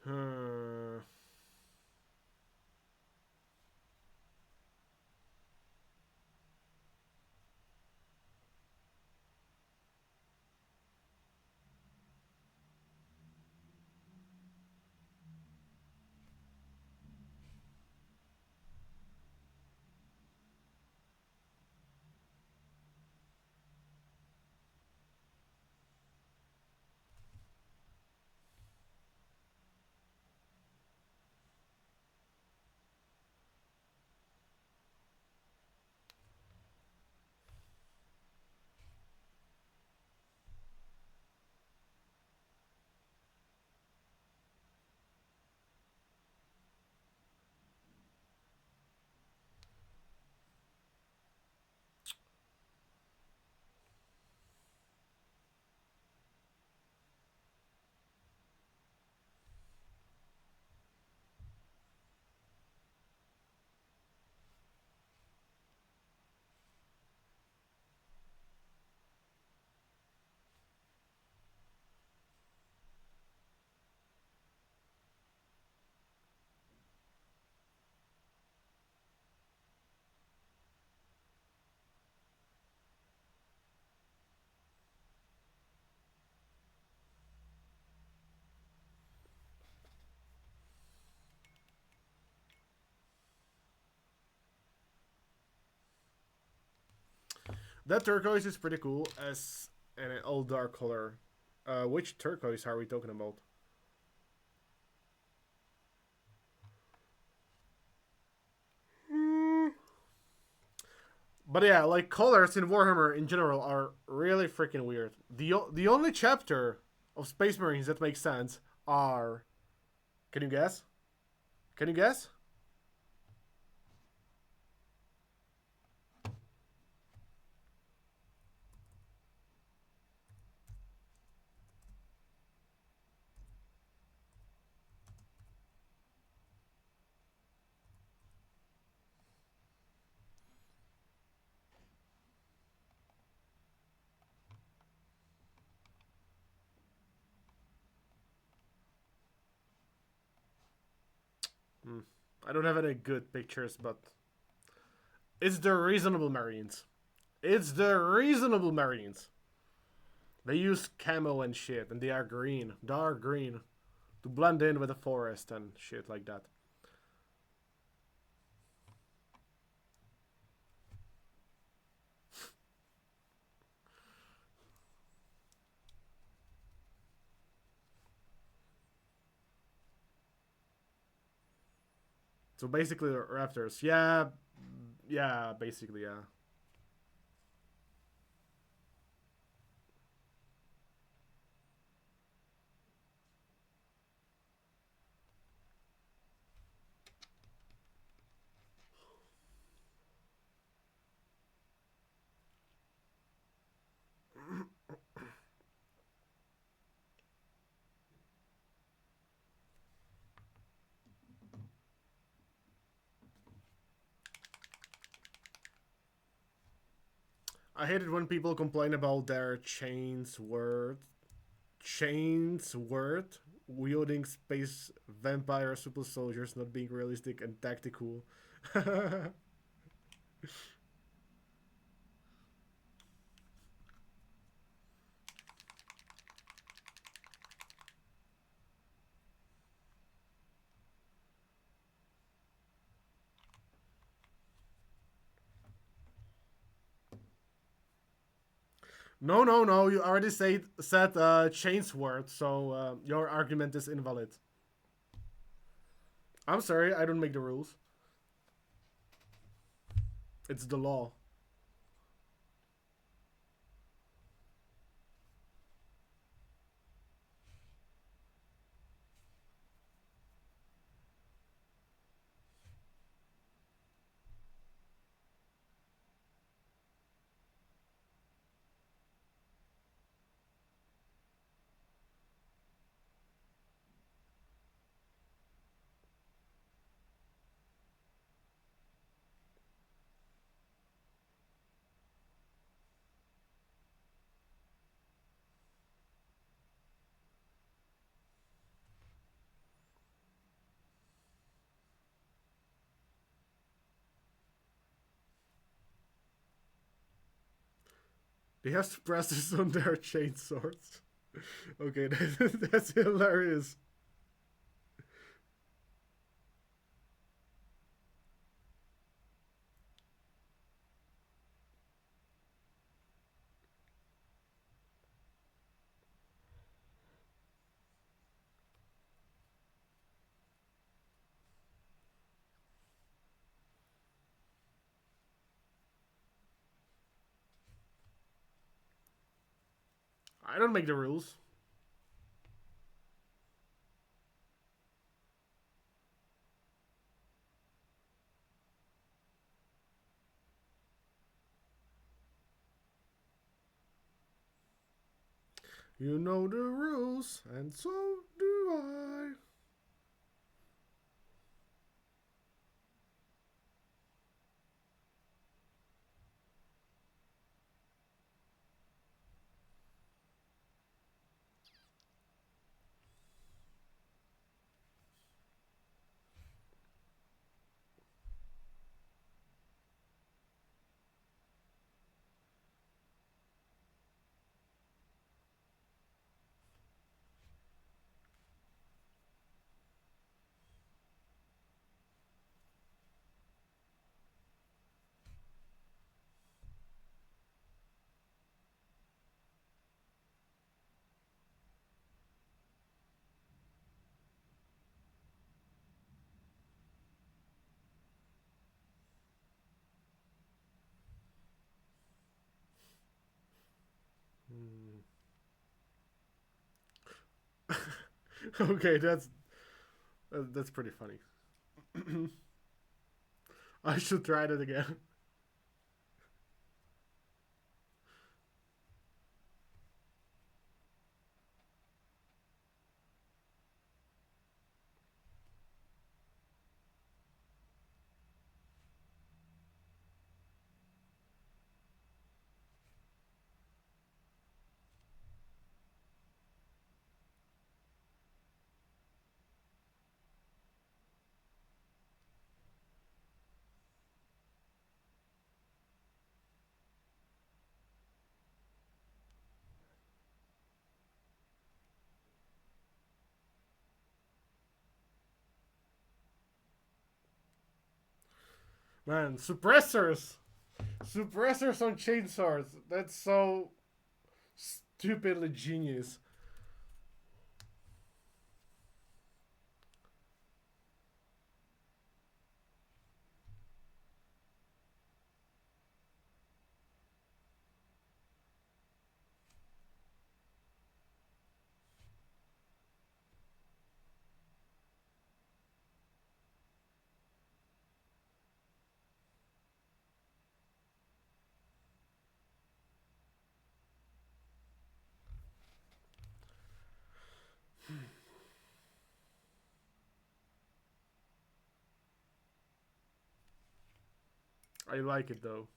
Hmm. That turquoise is pretty cool as an all dark color. Which turquoise are we talking about? Hmm. But yeah, like colors in Warhammer in general are really freaking weird. The only chapter of Space Marines that makes sense are. Can you guess? Can you guess? Hmm. I don't have any good pictures, but it's the reasonable Marines. It's the reasonable Marines. They use camo and shit, and they are green, dark green, to blend in with the forest and shit like that. So basically, raptors. Yeah, yeah, basically, yeah. I hate it when people complain about their chains word wielding space vampire super soldiers not being realistic and tactical. No, no, no. You already said chains word, so your argument is invalid. I'm sorry, I don't make the rules. It's the law. They have suppressors on their chain swords. Okay, that's hilarious. I don't make the rules. You know the rules, and so do I. Okay, that's pretty funny. I should try that again. Man, suppressors! Suppressors on chainsaws. That's so stupidly genius. I like it though.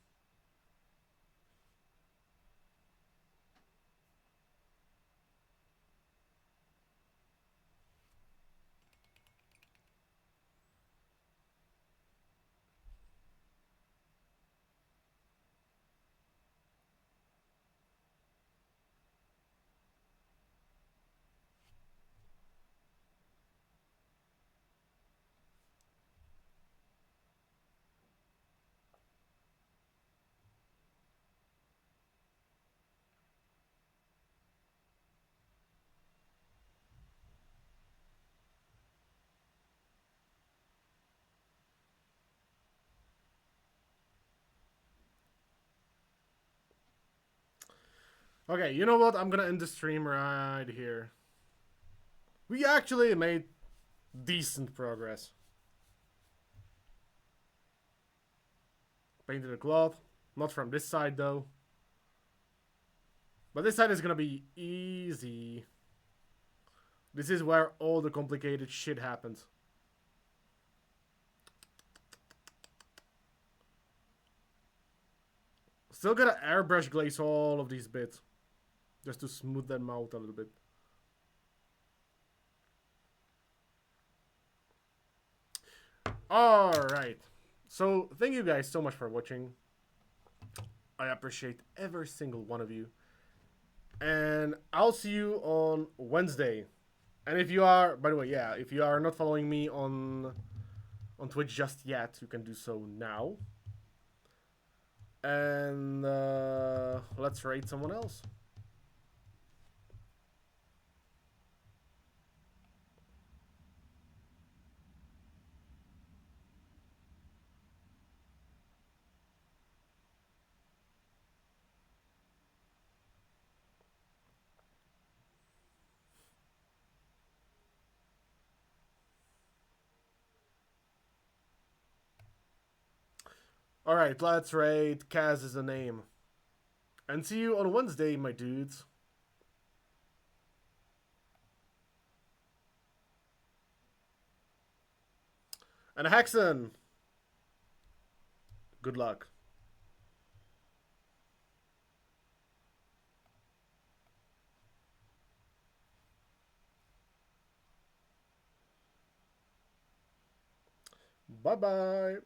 Okay, you know what? I'm gonna end the stream right here. We actually made decent progress. Painted a cloth. Not from this side though. But this side is gonna be easy. This is where all the complicated shit happens. Still gotta airbrush glaze all of these bits. Just to smooth them out a little bit. Alright. So, thank you guys so much for watching. I appreciate every single one of you. And I'll see you on Wednesday. And if you are, by the way, yeah, if you are not following me on Twitch just yet, you can do so now. And let's raid someone else. Alright, let's raid Kaz is a name. And see you on Wednesday, my dudes. And Hexen, good luck. Bye bye.